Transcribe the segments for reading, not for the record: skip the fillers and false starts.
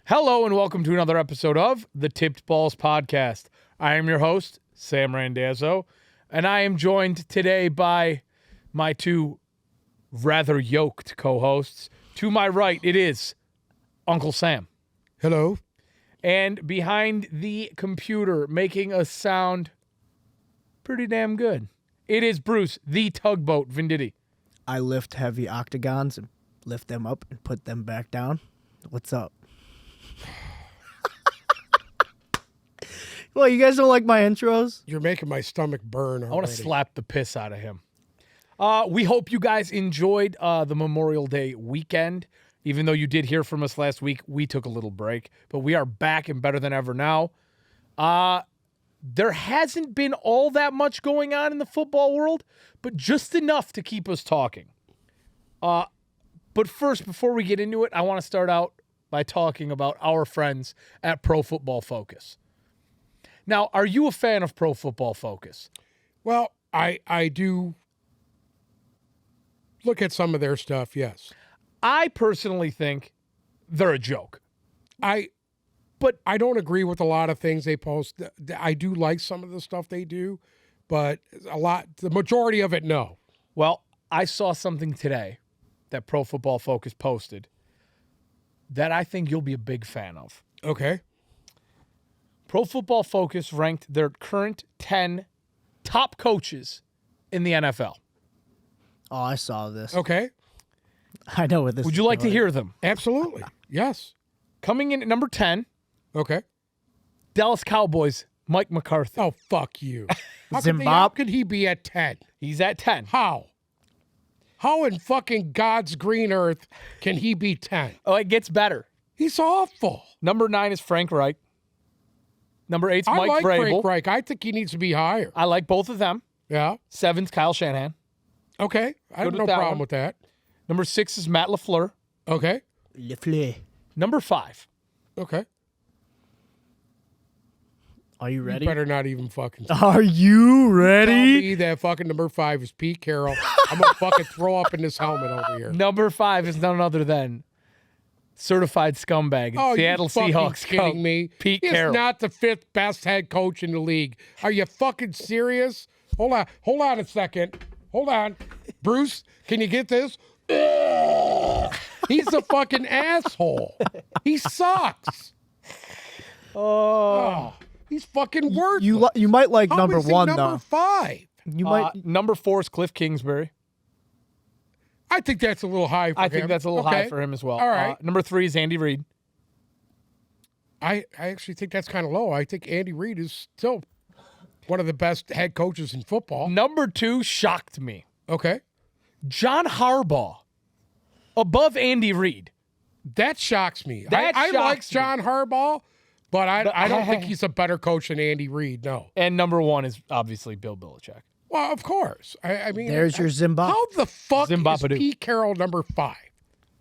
Hello and welcome to another episode of the Tipped Balls Podcast. I am your host, Sam Randazzo, and I am joined today by my two rather yoked co-hosts. To my right, it is Uncle Sam. Hello. And behind the computer, making us sound pretty damn good, it is Bruce, the tugboat Venditti. I lift heavy octagons and lift them up and put them back down. What's up? Well, you guys don't like my intros? You're making my stomach burn already. I want to slap the piss out of him. We hope you guys enjoyed the Memorial Day weekend. Even though you did hear from us last week, we took a little break. But we are back and better than ever now. There hasn't been all that much going on in the football world, but just enough to keep us talking. But first, before we get into it, I want to start out by talking about our friends at Pro Football Focus. Now, are you a fan of Pro Football Focus? Well, I do look at some of their stuff, yes. I personally think they're a joke. But I don't agree with a lot of things they post. I do like some of the stuff they do, but the majority of it, no. Well, I saw something today that Pro Football Focus posted that I think you'll be a big fan of. Okay. Pro Football Focus ranked their current 10 top coaches in the NFL. Oh, I saw this. Okay. I know what this Would is you like to going. hear them? Absolutely. Yes. Coming in at number 10, Okay. Dallas Cowboys, Mike McCarthy. Oh, fuck you. How Zimbabwe. could he be at 10? He's at 10. How? How in fucking God's green earth can he be 10? Oh, it gets better. He's awful. Number 9 is Frank Reich. Number 8 is I Mike like Vrabel. Frank Reich. I think he needs to be higher. I like both of them. Yeah. 7's Kyle Shanahan. Okay. I have Good no with that problem one. with that. Number 6 is Matt LaFleur. Okay. Le Fleur. Number 5. Okay. Are you ready? You better not even fucking Are you tell ready? me that fucking number 5 is Pete Carroll. I'm going to fucking throw up in this helmet over here. Number 5 is none other than certified scumbag and Oh, Seattle you fucking Seahawks kidding coach me? Pete He's Carroll. not the 5th best head coach in the league. Are you fucking serious? Hold on a second. Hold on. Bruce, can you get this? He's a fucking asshole. He sucks. Oh, he's fucking worthless. You might like How number is he 1 number though. 5? You might. Number 4 is Cliff Kingsbury. I think that's a little high for him. I think that's a little high Okay. for him as well. All right. Number 3 is Andy Reid. I actually think that's kind of low. I think Andy Reid is still one of the best head coaches in football. Number 2 shocked me. Okay. John Harbaugh above Andy Reid. That shocks me. That I like shocks me. John Harbaugh, but I don't think he's a better coach than Andy Reid, no. And number 1 is obviously Bill Belichick. Well, of course. I mean, There's your Zimbabwe. how the fuck Zimbabwe. is Pete Carroll number 5?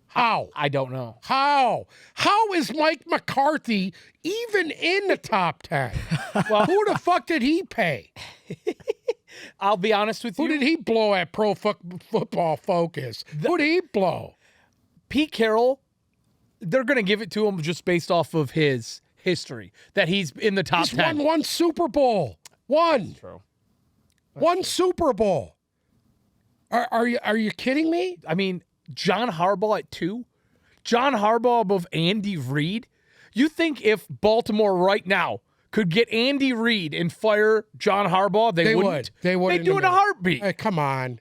How? I don't know. How? How is Mike McCarthy even in the top 10? Well, who the fuck did he pay? I'll be honest with Who you. did he blow at Pro Football Focus? Who did he blow? Pete Carroll, they're going to give it to him just based off of his history, that he's in the top He's 10. won one Super Bowl. One. True. One Super Bowl. Are you kidding me? I mean, John Harbaugh at 2? John Harbaugh above Andy Reid? You think if Baltimore right now could get Andy Reid and fire John Harbaugh, they wouldn't? They would. They'd do it in a heartbeat. Hey, come on.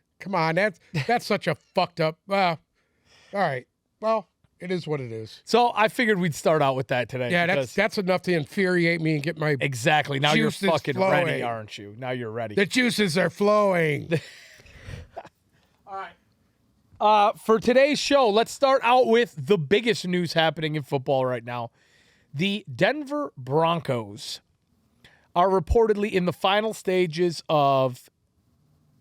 That's such a fucked up. All right. Well, it is what it is. So I figured we'd start out with that today. Yeah, because- that's enough to infuriate me and get my exactly. Now you're juices fucking flowing. ready, aren't you? Now you're ready. the juices are flowing. All right. For today's show, let's start out with the biggest news happening in football right now. The Denver Broncos are reportedly in the final stages of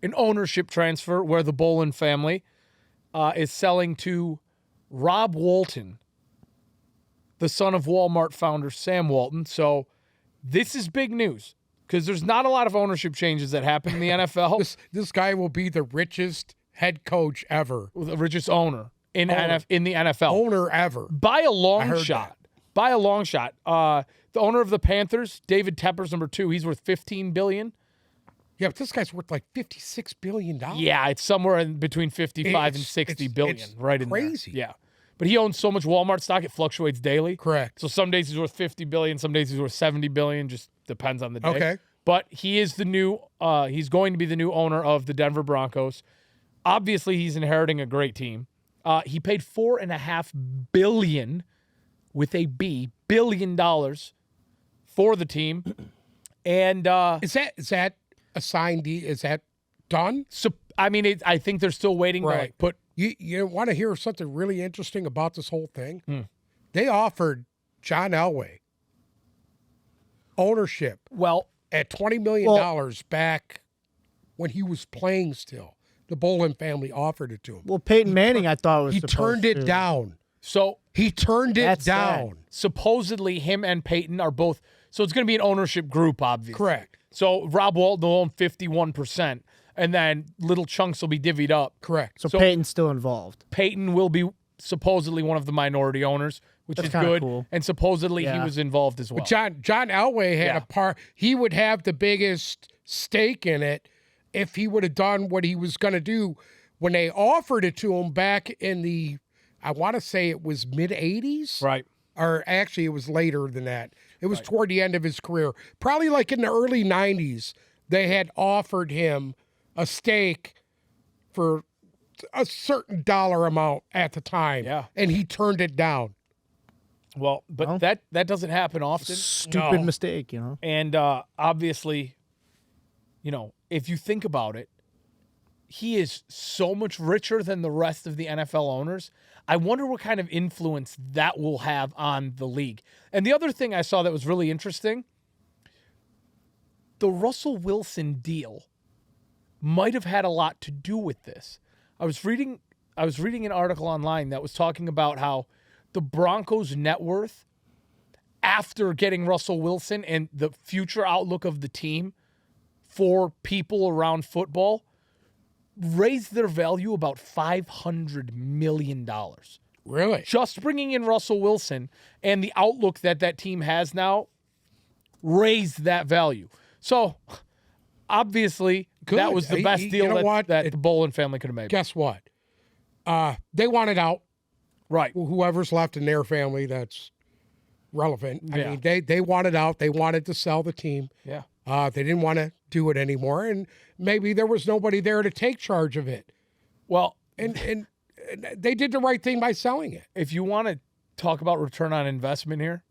an ownership transfer where the Bolin family is selling to Rob Walton, the son of Walmart founder Sam Walton. So this is big news because there's not a lot of ownership changes that happen in the NFL. This guy will be the richest head coach ever. The richest owner in the NFL. Owner ever. By a long heard shot. by a long shot. The owner of the Panthers, David Tepper's number 2. He's worth $15 billion. Yeah, but this guy's worth like $56 billion. Yeah, it's somewhere in between 55 and 60 billion, right in there. Crazy. Yeah. But he owns so much Walmart stock, it fluctuates daily. Correct. So some days he's worth 50 billion, some days he's worth 70 billion, just depends on the day. Okay. But he is the new he's going to be the new owner of the Denver Broncos. Obviously, he's inheriting a great team. He paid $4.5 billion with a B, $billion for the team. And Is that a signed deal? Is that done? so I mean, I think they're still waiting to like put. You want to hear something really interesting about this whole thing? They offered John Elway ownership Well, at $20 million back when he was playing still. The Bolin family offered it to him. Well, Peyton Manning, I thought was He supposed turned it to. down. so He turned it That's down. sad. supposedly him and Peyton are both. So it's going to be an ownership group, obviously. Correct. So Rob Walton will own 51%, and then little chunks will be divvied up. Correct. So, So- Peyton's still involved. Peyton will be supposedly one of the minority owners, which That's is kinda good. cool. And supposedly he Yeah. was involved as well. John Elway had Yeah. a part. He would have the biggest stake in it if he would have done what he was going to do when they offered it to him back in the, I want to say it was mid 80s. Right. Or actually it was later than that. It was toward the end of his career. Probably like in the early 90s, they had offered him a stake for a certain dollar amount at the time. Yeah. And he turned it down. Well, but Well. that doesn't happen often. Stupid No. mistake, you know. And obviously, if you think about it, he is so much richer than the rest of the NFL owners. I wonder what kind of influence that will have on the league. And the other thing I saw that was really interesting, the Russell Wilson deal might have had a lot to do with this. I was reading an article online that was talking about how the Broncos' net worth after getting Russell Wilson and the future outlook of the team for people around football raised their value about $500 million. Really? Just bringing in Russell Wilson and the outlook that team has now raised that value. So, obviously, Good. that was the best You deal know what? that the Bolin family could have made. Guess what? They want it out. Right. Whoever's left in their family that's relevant. I Yeah. mean, they wanted out. They wanted to sell the team. Yeah. They didn't want to do it anymore, and maybe there was nobody there to take charge of it. Well, And they did the right thing by selling it. if you want to talk about return on investment here,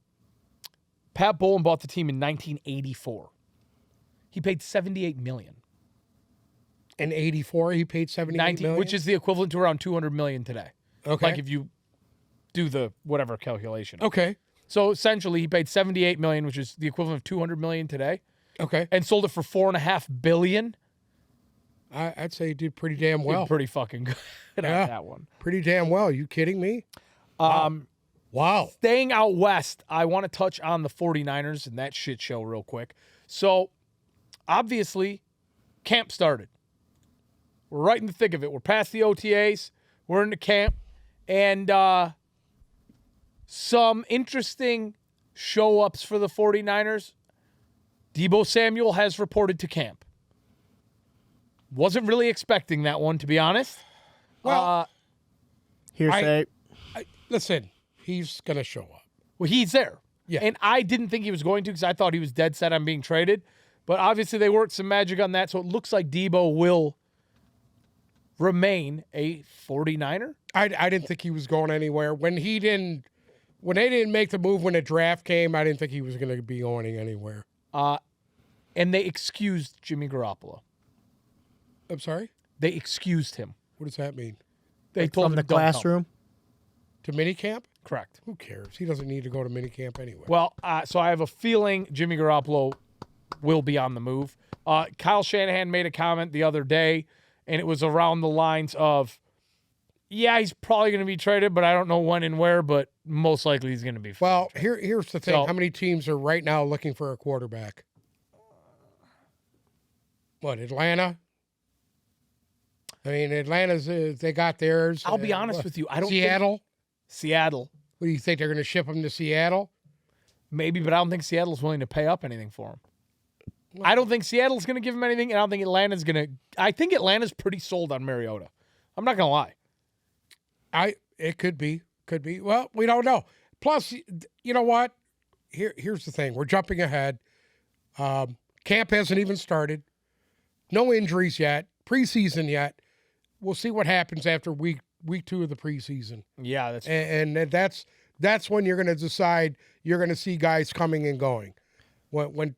Pat Bolin bought the team in 1984. He paid $78 million. In '84, he paid $78 million. Which is the equivalent to around $200 million today. okay. Like if you do the whatever calculation. Okay. So essentially, he paid $78 million, which is the equivalent of $200 million today, Okay. and sold it for $4.5 billion. I'd say he did pretty damn Did well. pretty fucking good Yeah. at that one. Pretty damn well. You kidding me? Wow. Staying out west, I want to touch on the 49ers and that shit show real quick. So, obviously, camp started. We're right in the thick of it. We're past the OTAs. We're in the camp. And some interesting show-ups for the 49ers. Deebo Samuel has reported to camp. Wasn't really expecting that one, to be honest. Well, Hearsay. listen, he's going to show up. Well, he's there. Yeah. And I didn't think he was going to because I thought he was dead set on being traded. But obviously they worked some magic on that, so it looks like Deebo will remain a 49er. I didn't think he was going anywhere. When they didn't make the move when the draft came, I didn't think he was going to be going anywhere. And they excused Jimmy Garoppolo. I'm sorry? They excused him. What does that mean? They told From him the don't come. classroom. To minicamp? Correct. Who cares? He doesn't need to go to minicamp anyway. Well, so I have a feeling Jimmy Garoppolo will be on the move. Kyle Shanahan made a comment the other day, and it was around the lines of, yeah, he's probably going to be traded, but I don't know when and where, but most likely he's going to be. Well, here's the thing. So- How many teams are right now looking for a quarterback? What, Atlanta? I mean, Atlanta's, they got theirs. I'll be honest with you. I don't Seattle? think Seattle. What do you think? They're going to ship him to Seattle? Maybe, but I don't think Seattle's willing to pay up anything for him. I don't think Seattle's going to give him anything, and I don't think Atlanta's going to. I think Atlanta's pretty sold on Mariota. I'm not going to lie. It could be. Well, we don't know. Plus, you know what? Here's the thing. We're jumping ahead. Camp hasn't even started. No injuries yet. Preseason yet. We'll see what happens after week 2 of the preseason. Yeah, that's and that's when you're going to decide. You're going to see guys coming and going. When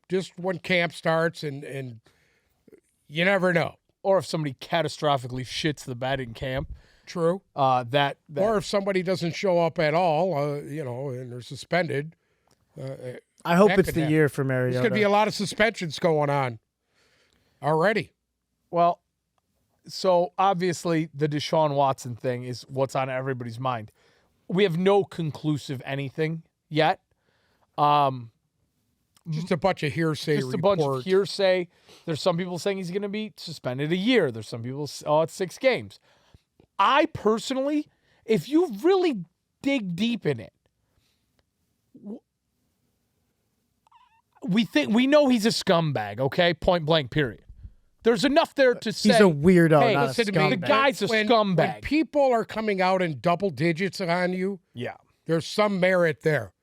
camp starts, and you never know. Or if somebody catastrophically shits the bed in camp. True. That or if somebody doesn't show up at all, and they're suspended. I hope that it's could the happen. year for Mariota. There's going to be a lot of suspensions going on already. Well, so obviously the Deshaun Watson thing is what's on everybody's mind. We have no conclusive anything yet. Just a bunch of hearsay Just a reports. bunch of hearsay. There's some people saying he's going to be suspended a year. There's some people, it's 6 games. I personally, if you really dig deep in it, we know he's a scumbag, okay? Point blank, period. There's enough there to say. He's a weirdo, hey, not a listen to me, the scumbag. guy's a When scumbag. people are coming out in double digits on you, Yeah. there's some merit there.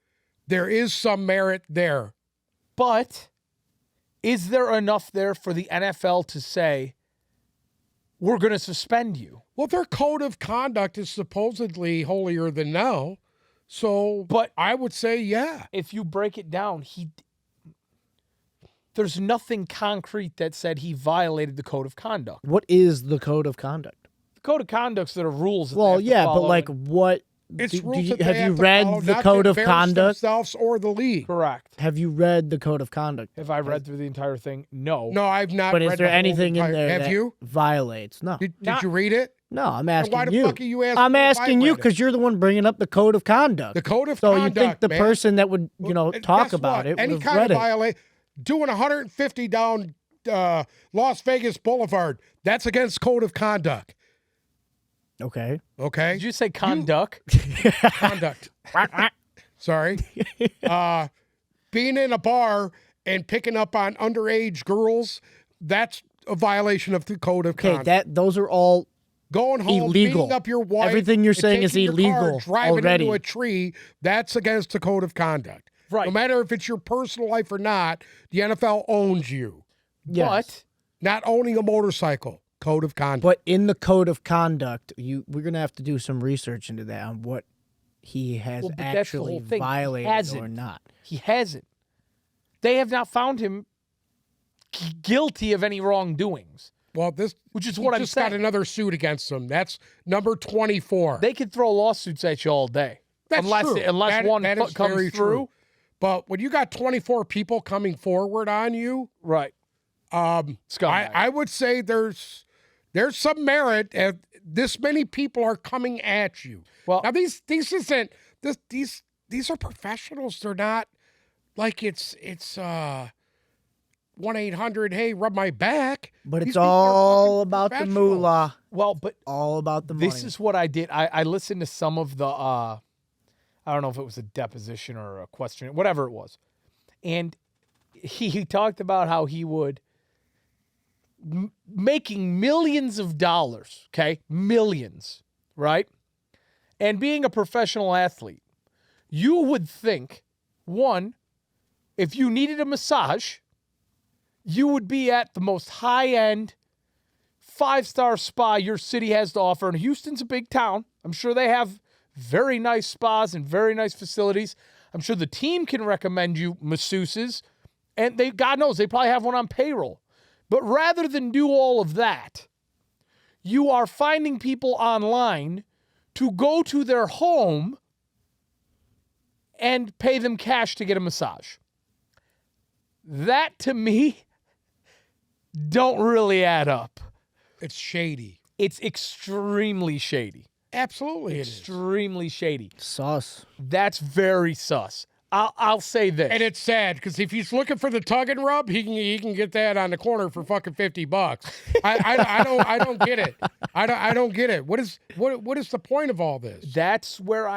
There is some merit there. But is there enough there for the NFL to say, we're going to suspend you? Well, their code of conduct is supposedly holier than thou. So, But I would say, yeah. if you break it down, there's nothing concrete that said he violated the code of conduct. What is the code of conduct? The code of conduct's that are rules. That Well, they have to yeah, but follow like and- what? It's do rules you, that have they you have to read follow, the not code to of embarrass conduct? themselves or the league. correct. Have you read the code of conduct? Have I read through the entire thing? No. No, I've not. But is read there the whole anything in entire- there Have that you? violates? No. Did Not- you read it? No, I'm Then asking why the you. fuck are you asking? I'm me if I asking you read it? because you're the one bringing up the code of conduct. The code of so conduct, you think the man. person that would, Well, talk guess about what? it would Any have kind read of it. violation, doing 150 down Las Vegas Boulevard, that's against code of conduct. Okay. Okay? Did you say conduct? Conduct. Sorry. Being in a bar and picking up on underage girls, that's a violation of the code of Okay, conduct. those are all Going home, illegal. beating up your wife. Everything you're and saying is taking your car, illegal driving already. into a tree, that's against the code of conduct. Right. No matter if it's your personal life or not, the NFL owns you. yes. But Not owning a motorcycle, code of conduct. But in the code of conduct, we're gonna have to do some research into that on what he has Well, but that's the actually whole thing. He violated hasn't. or not. he hasn't. They have not found him guilty of any wrongdoings, Well, this which is he what I'm just got saying. another suit against him. That's number 24. They could throw lawsuits at you all day. That's unless true. unless That- one that is comes very through. true. But when you got 24 people coming forward on you, Right. Scumbag. I would say there's some merit. This many people are coming at you. Well- now these are professionals. They're not like it's 1-800. Hey, rub my back. But These it's people are all fucking about the professionals. moolah. Well, but All about the money. this is what I did. I listened to some of the I don't know if it was a deposition or a question, whatever it was. And he talked about how he would making millions of dollars, okay? Millions, right? And being a professional athlete, you would think, one, if you needed a massage, you would be at the most high-end 5-star spa your city has to offer. And Houston's a big town. I'm sure they have very nice spas and very nice facilities. I'm sure the team can recommend you masseuses. And God knows, they probably have one on payroll. But rather than do all of that, you are finding people online to go to their home and pay them cash to get a massage. That, to me, don't really add up. It's shady. It's extremely shady. Absolutely, it is. Extremely shady. sauce. That's very sus. I'll say this. And it's sad because if he's looking for the tug and rub, he can get that on the corner for fucking $50. I don't get it. I don't get it. What is the point of all this? That's where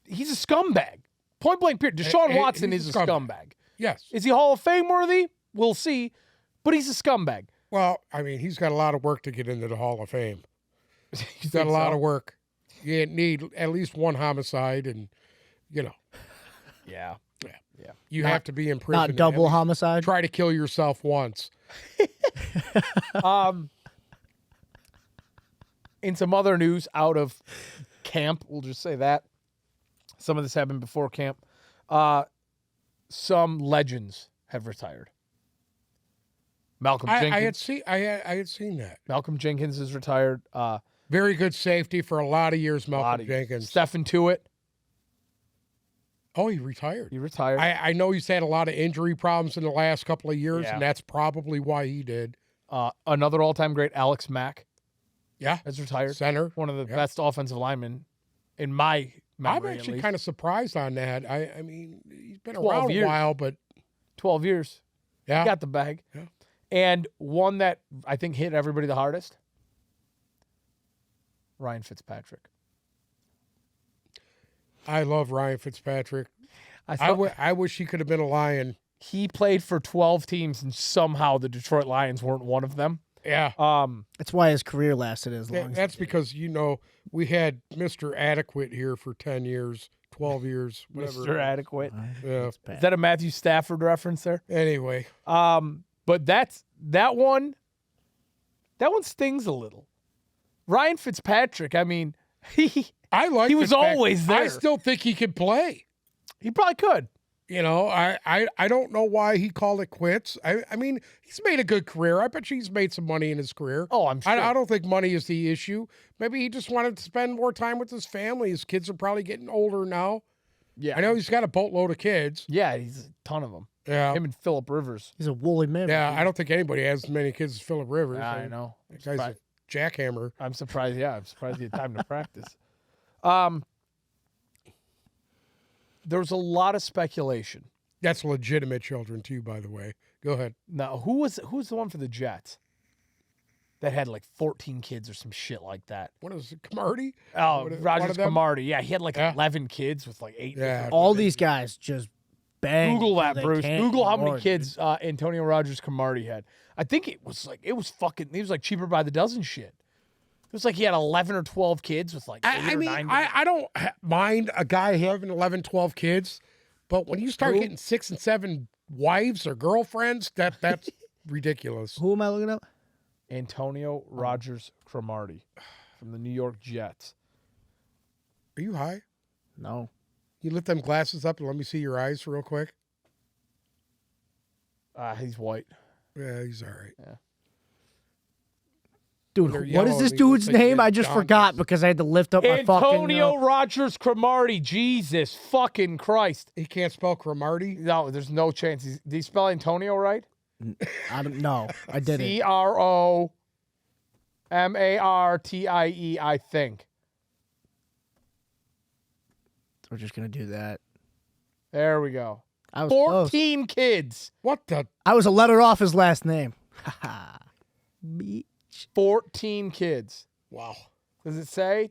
he's a scumbag. Point blank period. Deshaun He- Watson he's is a a scumbag. scumbag. Yes. Is he Hall of Fame worthy? We'll see. But he's a scumbag. Well, I mean, he's got a lot of work to get into the Hall of Fame. He's got think a lot so? of work. You need at least one homicide, and, Yeah. you Not- have to be in prison. Not at double least homicide. Try to kill yourself once. In some other news out of camp, we'll just say that. Some of this happened before camp. Some legends have retired. Malcolm Jenkins. I had seen that. Malcolm Jenkins is retired. Very good safety for a lot of years, Malcolm Jenkins. Stephen Tuitt, Oh, he retired. he retired. I know he's had a lot of injury problems in the last couple of years, Yeah. and that's probably why he did. Another all-time great, Alex Mack, Yeah. has retired. Center. One of the Yeah. best offensive linemen in my memory. I'm actually at least. kind of surprised on that. I mean, he's been 12 around years. a while, but 12 years. yeah. Got the bag. Yeah. And one that I think hit everybody the hardest, Ryan Fitzpatrick. I love Ryan Fitzpatrick. I I wish he could have been a Lion. he played for 12 teams and somehow the Detroit Lions weren't one of them. Yeah. That's why his career lasted as long as That's it did. because, we had Mr. Adequate here for 10 years, 12 years, whatever. Mr. Adequate. Yeah. It's bad. Is that a Matthew Stafford reference there? Anyway, But that one stings a little. Ryan Fitzpatrick, I mean, he I like He was Fitzpatrick. always there. I still think he can play. probably could. I don't know why he called it quits. I mean, he's made a good career. I bet you he's made some money in his career. Oh, I'm sure. I don't think money is the issue. Maybe he just wanted to spend more time with his family. His kids are probably getting older now. Yeah. I know he's got a boatload of kids. Yeah, he's a ton of them. Yeah. Him and Phillip Rivers. He's a woolly man. Yeah, I don't think anybody has as many kids as Phillip Rivers. Yeah, I know. That guy's a jackhammer. I'm surprised. Yeah, I'm surprised he had time to practice. There was a lot of speculation. That's legitimate children too, by the way. Go ahead. Now, who was the one for the Jets that had like 14 kids or some shit like that? What is it, Camardi? Oh, One of Rogers them? Camardi. Yeah, he had like Yeah. 11 kids with like 8. Yeah. All these guys just bang. Google that, till they Bruce. can't Google how many anymore, kids Antonio Rogers Camardi had. I think it was like cheaper by the dozen shit. It was like he had 11 or 12 kids with like 8 I or mean, 9. I don't mind a guy having 11, 12 kids, but when you start Who? getting 6 and 7 wives or girlfriends, that's ridiculous. dude. Who am I looking up? Antonio Rogers Cromartie from the New York Jets. Are you high? No. You lift them glasses up and let me see your eyes real quick. He's white. Yeah, he's all right. Dude, They're what yellow is this and he looks dude's like he name? has I just jaundice. forgot because I had to lift up my fucking. Antonio Rogers Cromartie. Jesus fucking Christ. He can't spell Cromartie. No, there's no chance. Did he spell Antonio right? I don't know. I didn't. Cromartie, I think. We're just gonna do that. There we go. I was close. 14 kids. What the? I was a letter off his last name. Haha. Bitch. 14 kids. Wow. Does it say?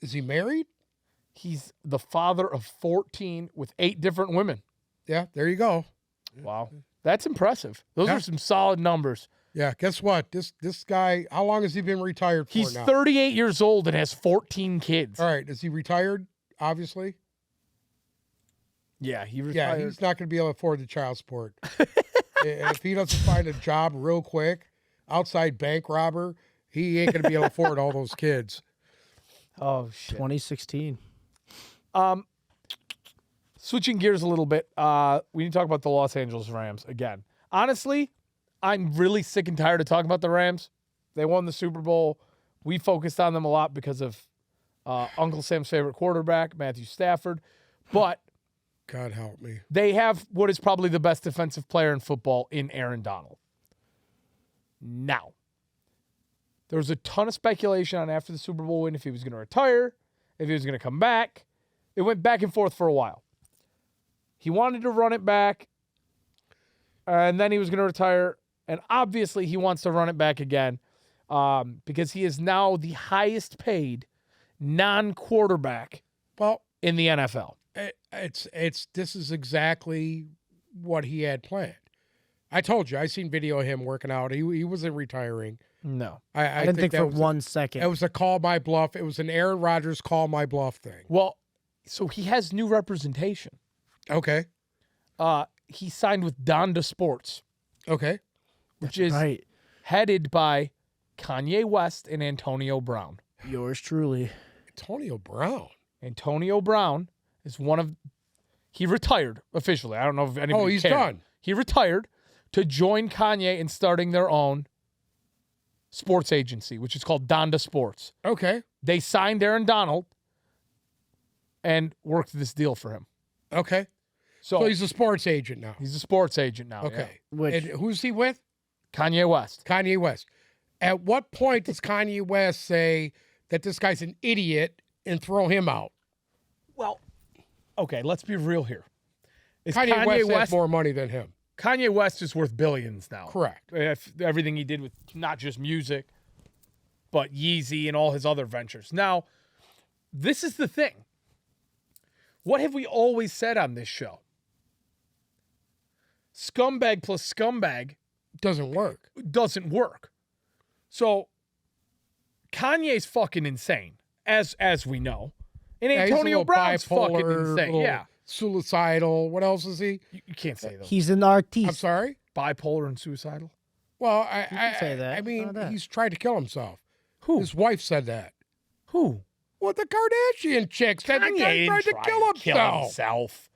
Is he married? He's the father of 14 with 8 different women. Yeah, there you go. Wow. That's impressive. Those Yeah. are some solid numbers. Yeah, guess what? This guy, how long has he been retired for He's now? 38 years old and has 14 kids. All right, is he retired? Obviously. Yeah, he Yeah, retired. he's not going to be able to afford the child support. If he doesn't find a job real quick, outside bank robber, he ain't going to be able to afford all those kids. Oh, shit. 2016. Switching gears a little bit, we need to talk about the Los Angeles Rams again. Honestly, I'm really sick and tired of talking about the Rams. They won the Super Bowl. We focused on them a lot because of Uncle Sam's favorite quarterback, Matthew Stafford. But God help me. they have what is probably the best defensive player in football in Aaron Donald. Now, there was a ton of speculation on after the Super Bowl win if he was going to retire, if he was going to come back. It went back and forth for a while. He wanted to run it back, and then he was going to retire. And obviously, he wants to run it back again because he is now the highest paid non-quarterback Well, in the NFL. this is exactly what he had planned. I told you, I seen video of him working out. He wasn't retiring. No. I didn't think that for was 1 second. It was a call my bluff. It was an Aaron Rodgers call my bluff thing. Well, so he has new representation. Okay. He signed with Donda Sports, Okay. which is Right. headed by Kanye West and Antonio Brown. Yours truly. Antonio Brown. Antonio Brown is he retired officially. I don't know if anybody Oh, he's cared. done. He retired to join Kanye in starting their own sports agency, which is called Donda Sports. Okay. They signed Aaron Donald and worked this deal for him. Okay. So he's a sports agent now. He's a sports agent now. Okay. Which- And who's he with? yeah. Kanye West. Kanye West. At what point does Kanye West say that this guy's an idiot and throw him out? Well, okay, let's be real here. Is Kanye West has more money than him. Kanye West is worth billions now. Correct. Everything he did with not just music, but Yeezy and all his other ventures. Now, this is the thing. What have we always said on this show? Scumbag plus scumbag Doesn't work. doesn't work. So Kanye's fucking insane, as we know. And Yeah, he's a Antonio little Brown's fucking bipolar, insane. little Yeah. Suicidal. What else is he? You can't say those. He's an I'm artiste. sorry? Bipolar and suicidal. Well, can say that. I mean, How that? he's tried to kill himself. Who? His wife said that. Who? Well, the Kardashian chick said the Kanye guy didn't tried to try kill to himself. himself.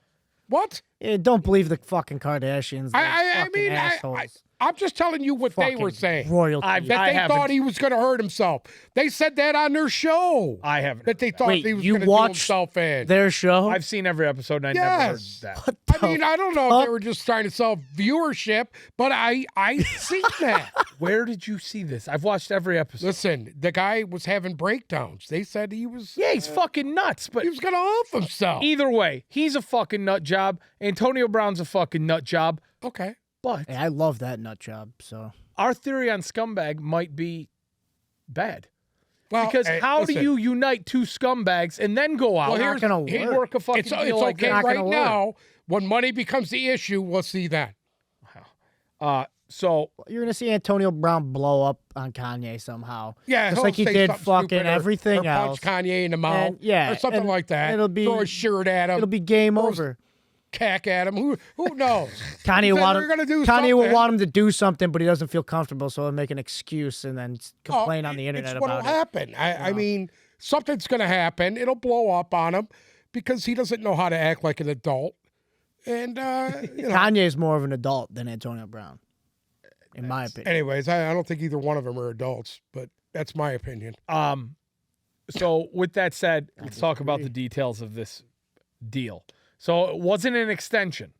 What? Don't believe the fucking Kardashians. They're I fucking mean, assholes. I'm just telling you what they were Fucking saying. Royalty. I've- That I they haven't- thought he was going to hurt himself. They said that on their show. I haven't. That they heard thought Wait, he was you going to do watched himself in. Their show. I've seen every episode and I never heard Yes. that. I mean, I don't know if they were just trying to sell viewership, but I seen that. Where did you see this? I've watched every episode. Listen, the guy was having breakdowns. They said he was Yeah, he's fucking nuts. But he was going to off himself. either way, he's a fucking nut job. Antonio Brown's a fucking nut job. Okay. But Hey, I love that nut job. So our theory on scumbag might be bad. Well, Because hey, how do listen, you unite two scumbags and then go out Well, not gonna and work. work a fucking It's deal like okay that? not right gonna work. now. When money becomes the issue, we'll see that. So you're gonna see Antonio Brown blow up on Kanye somehow. Yeah, just he'll like he say did something fucking stupid everything or else. punch Kanye in the mouth, And, yeah, or something and like that. it'll be- throw a shirt at him. It'll be game Throw over. cack at him. Who knows? Kanye Then want they're gonna do Kanye will something. want him to do something, but he doesn't feel comfortable, so he'll make an excuse and then complain on the internet it's about what'll it. happen. I mean, something's going to happen. It'll blow up on him because he doesn't know how to act like an adult. And you know, Kanye is more of an adult than Antonio Brown, in my opinion. anyways, I don't think either one of them are adults, but that's my opinion. So with that said, let's talk about the details of this deal. So it wasn't an extension.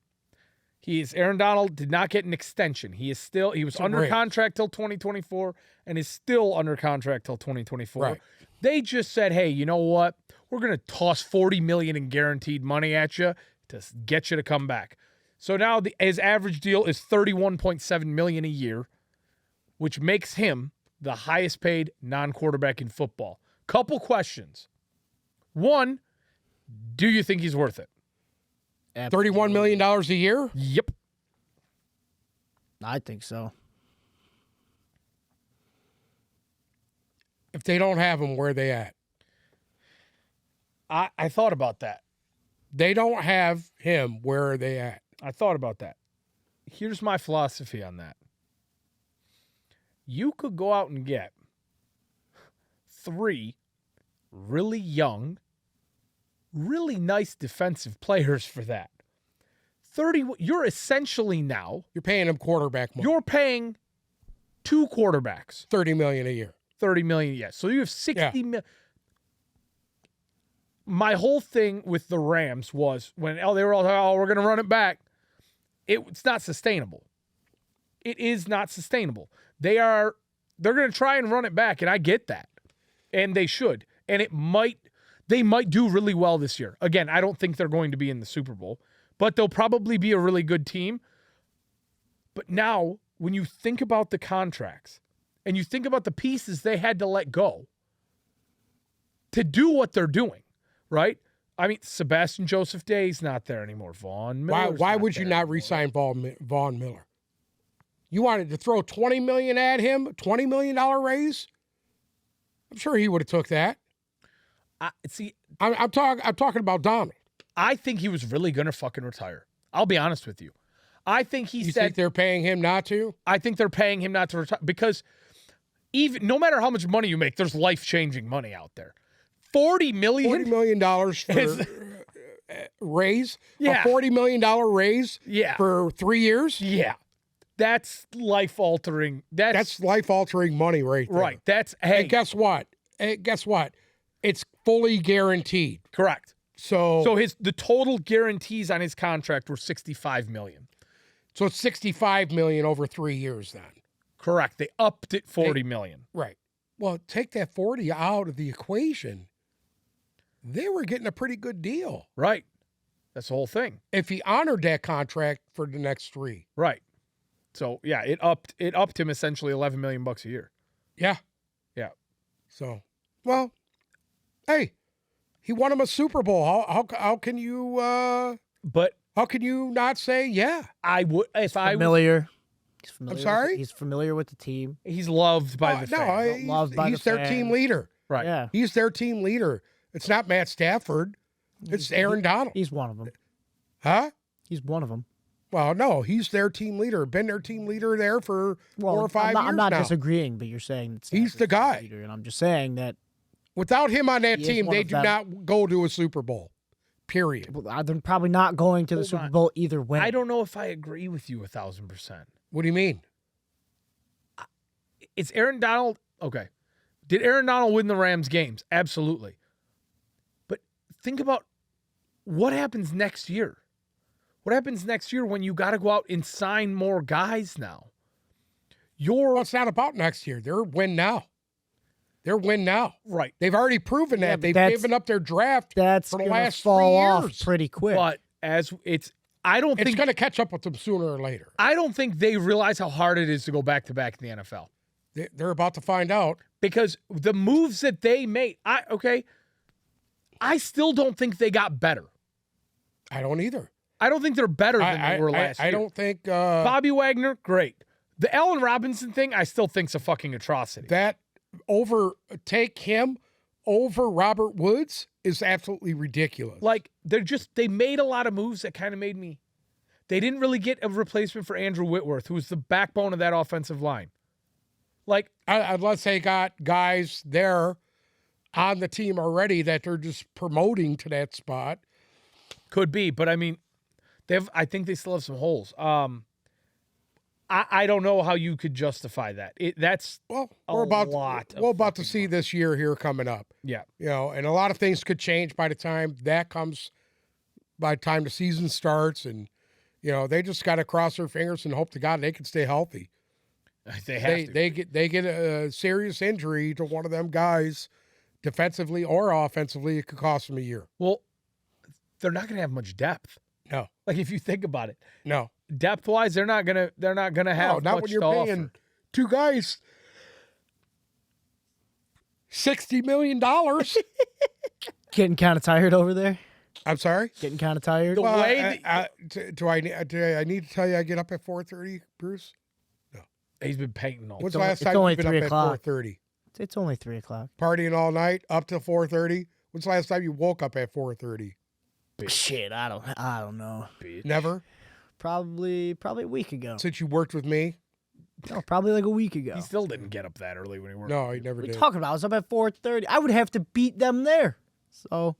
Aaron Donald did not get an extension. He was under Right. contract till 2024 and is still under contract till 2024. Right. They just said, "Hey, you know what? We're going to toss $40 million in guaranteed money at you to get you to come back." So now his average deal is $31.7 million a year, which makes him the highest paid non-quarterback in football. Couple questions. One, do you think he's worth it? $31 million a year? Yep. I think so. If they don't have him, where are they at? I thought about that. They don't have him. Where are they at? I thought about that. Here's my philosophy on that. You could go out and get 3 really young, really nice defensive players for that. You're essentially now, You're paying him quarterback money. you're paying 2 quarterbacks, $30 million a year. $30 million. Yes. So you have 60 Yeah. million. My whole thing with the Rams was when they were all like, "Oh, we're going to run it back." It's not sustainable. It is not sustainable. They're going to try and run it back, and I get that. And they should. And they might do really well this year. Again, I don't think they're going to be in the Super Bowl, but they'll probably be a really good team. But now, when you think about the contracts and you think about the pieces they had to let go, to do what they're doing, right? I mean, Sebastian Joseph Day's not there anymore. Vaughn Miller's Why would you there not anymore. re-sign Vaughn Miller? You wanted to throw $20 million at him, $20 million raise? I'm sure he would have took that. See, I'm talking about Donald. I think he was really going to fucking retire. I'll be honest with you. I think he You said think they're paying him not to? I think they're paying him not to retire because even no matter how much money you make, there's life-changing money out there. $40 million $40 million for raise? Yeah. A $40 million raise Yeah. for 3 years? Yeah. That's life-altering. That's life-altering money right there. right. That's hey, And guess what? It's fully guaranteed. correct. So So the total guarantees on his contract were $65 million. it's $65 million over 3 years then. Correct. They upped it $40 million. Right. Well, take that 40 out of the equation. They were getting a pretty good deal Right. That's the whole thing. if he honored that contract for the next 3. Right. So yeah, it upped him essentially $11 million a year. Yeah. Yeah. So, well, hey, he won him a Super Bowl. How can you But not say yeah? I would if I was, Familiar. He's familiar. sorry? He's familiar with the team. he's loved by the fans. Loved by he's the their team fans. leader. Right. Yeah, He's their team leader. It's not Matt Stafford. It's Aaron Donald. he's one of them. Huh? He's one of them. Well, no, he's their team leader. Been their team leader there for 4 or 5 years I'm not now. disagreeing, but you're saying it's He's the guy. leader, and I'm just saying that Without him on that He is team, one they of do them. not go to a Super Bowl. Period. they're probably not going to the Hold Super on. Bowl either way. I don't know if I agree with you 1,000%. What do you mean? It's Aaron Donald. Okay. Did Aaron Donald win the Rams games? Absolutely. But think about what happens next year. What happens next year when you got to go out and sign more guys now? Well, it's not about next year. They're win now. They're win now. Right. They've already proven Yeah, that. but They've that's- given up their draft That's for the gonna last fall 3 off years. pretty quick. But as it's I don't It's think going to catch up with them sooner or later. I don't think they realize how hard it is to go back to back in the NFL. They're about to find out. Because the moves that they made, I still don't think they got better. I don't either. I don't think they're better than they were last year. I don't think Bobby Wagner, great. The Allen Robinson thing, I still think's a fucking atrocity. that take him over Robert Woods is absolutely ridiculous. Like they made a lot of moves that kind of made me. They didn't really get a replacement for Andrew Whitworth, who was the backbone of that offensive line. Like Unless they got guys there on the team already that they're just promoting to that spot. could be, but I mean, I think they still have some holes. I don't know how you could justify that. That's Well, A we're about lot of we're about to fucking see this year here coming up. yeah. You know, and a lot of things could change by the time that comes, by the time the season starts, and you know they just got to cross their fingers and hope to God they can stay healthy. They have to. They get a serious injury to one of them guys, defensively or offensively, it could cost them a year. Well, they're not going to have much depth. No, Like if you think about it, no, depth wise, they're not gonna have not much when you're to paying offer. 2 guys $60 million. Getting kind of tired over there. I'm sorry. Getting kind of tired. The Well, way do I need to tell you I get up at 4:30, Bruce? He's been painting all. When's day. the last it's time only you've been 3 up o'clock. at 4:30? It's only 3:00. Partying all night up till 4:30. When's the last time you woke up at 4:30? Shit, I don't know. Never. Probably a week ago. Since you worked with me? No, probably like a week ago. He still didn't get up that early when he worked. No, he never What are you did. talking about? I was up at 4:30. I would have to beat them there. So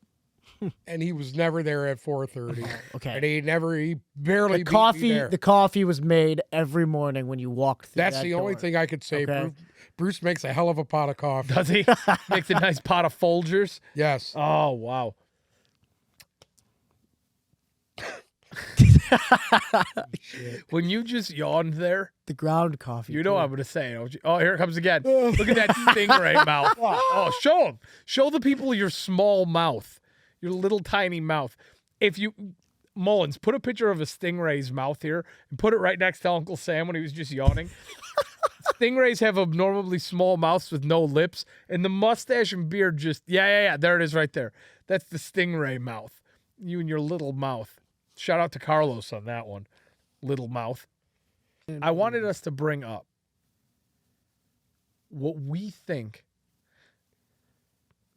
And he was never there at 4:30. okay. And he barely The beat me coffee, there. the coffee was made every morning when you walked through That's that the only door. thing I could say. Okay. Bruce makes a hell of a pot of coffee. Does he? Makes a nice pot of Folgers. Yes. Oh wow. When you just yawned there, The ground coffee. you know too. what I'm going to say, don't you? Oh, here it comes again. Look at that stingray mouth. Oh, show them. Show the people your small mouth, your little tiny mouth. If you, Mullens, put a picture of a stingray's mouth here and put it right next to Uncle Sam when he was just yawning. It's Stingrays have abnormally small mouths with no lips, and the mustache and beard just yeah. There it is, right there. That's the stingray mouth. You and your little mouth. Shout out to Carlos on that one, little mouth. I wanted us to bring up what we think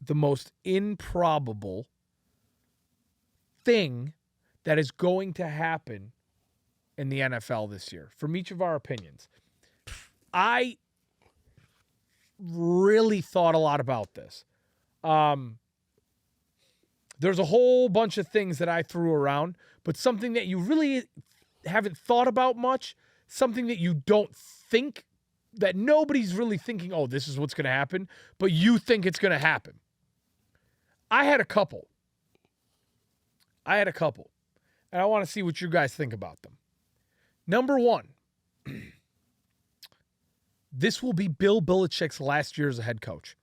the most improbable thing that is going to happen in the NFL this year, from each of our opinions. I really thought a lot about this. There's a whole bunch of things that I threw around, but something that you really haven't thought about much, something that you don't think, that nobody's really thinking, oh, this is what's going to happen, but you think it's going to happen. I had a couple. And I want to see what you guys think about them. Number one, this will be Bill Belichick's last year as a head coach.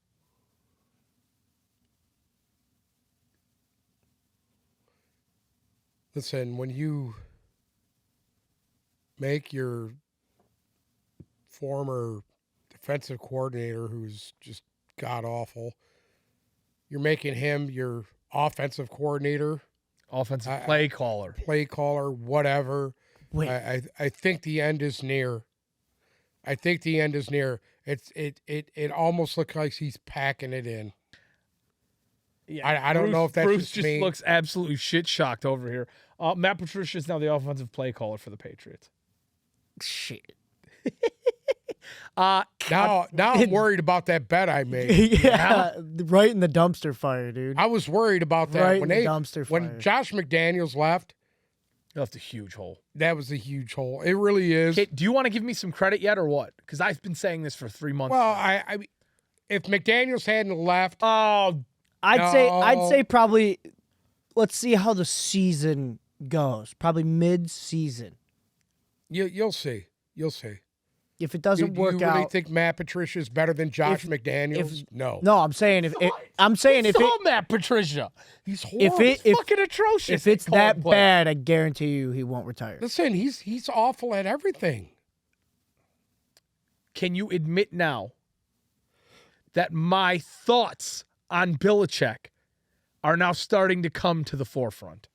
Listen, when you make your former defensive coordinator, who's just god-awful, you're making him your offensive coordinator. Offensive play caller, whatever. Wait. I think the end is near. It almost looks like he's packing it in. Yeah, I don't know if that's Bruce just me. looks absolutely shit shocked over here. Matt Patricia is now the offensive play caller for the Patriots. Shit. Now I'm worried about that bet I made. Yeah, right in the dumpster fire, dude. I was worried about that Right when in the dumpster when fire. Josh McDaniels left. That's a huge hole. That was a huge hole. It really is. Okay, do you want to give me some credit yet or what? Because I've been saying this for 3 months. Well, now. I if McDaniels hadn't left, Oh, I'd say probably. Let's see how the season goes. Probably mid-season. you'll see. If it Do doesn't you work really out, think Matt Patricia is better than Josh McDaniels? No. no, I'm saying if Matt Patricia. He's horrible. it- He's if- fucking atrocious. if it's at calling that plays. bad, I guarantee you he won't retire. Listen, he's awful at everything. Can you admit now that my thoughts on Belichick are now starting to come to the forefront?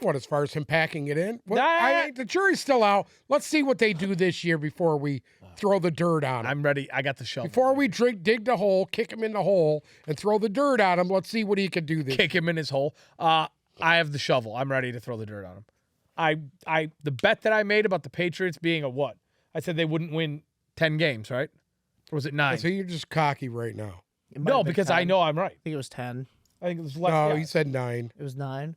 What, as far as him packing it in? Well, Nah. the jury's still out. Let's see what they do this year before we throw the dirt on him. I'm ready. I got the shovel. Before we dig the hole, kick him in the hole, and throw the dirt on him, let's see what he can do this Kick him in his hole. I have the shovel. I'm ready to throw the dirt on him. The bet that I made about the Patriots being a what? I said they wouldn't win 10 games, right? Or was it 9? So you're just cocky right now. It might No, have been because 10. I know I'm right. I think it was 10. I think it was less. No, yeah. he said 9. It was 9.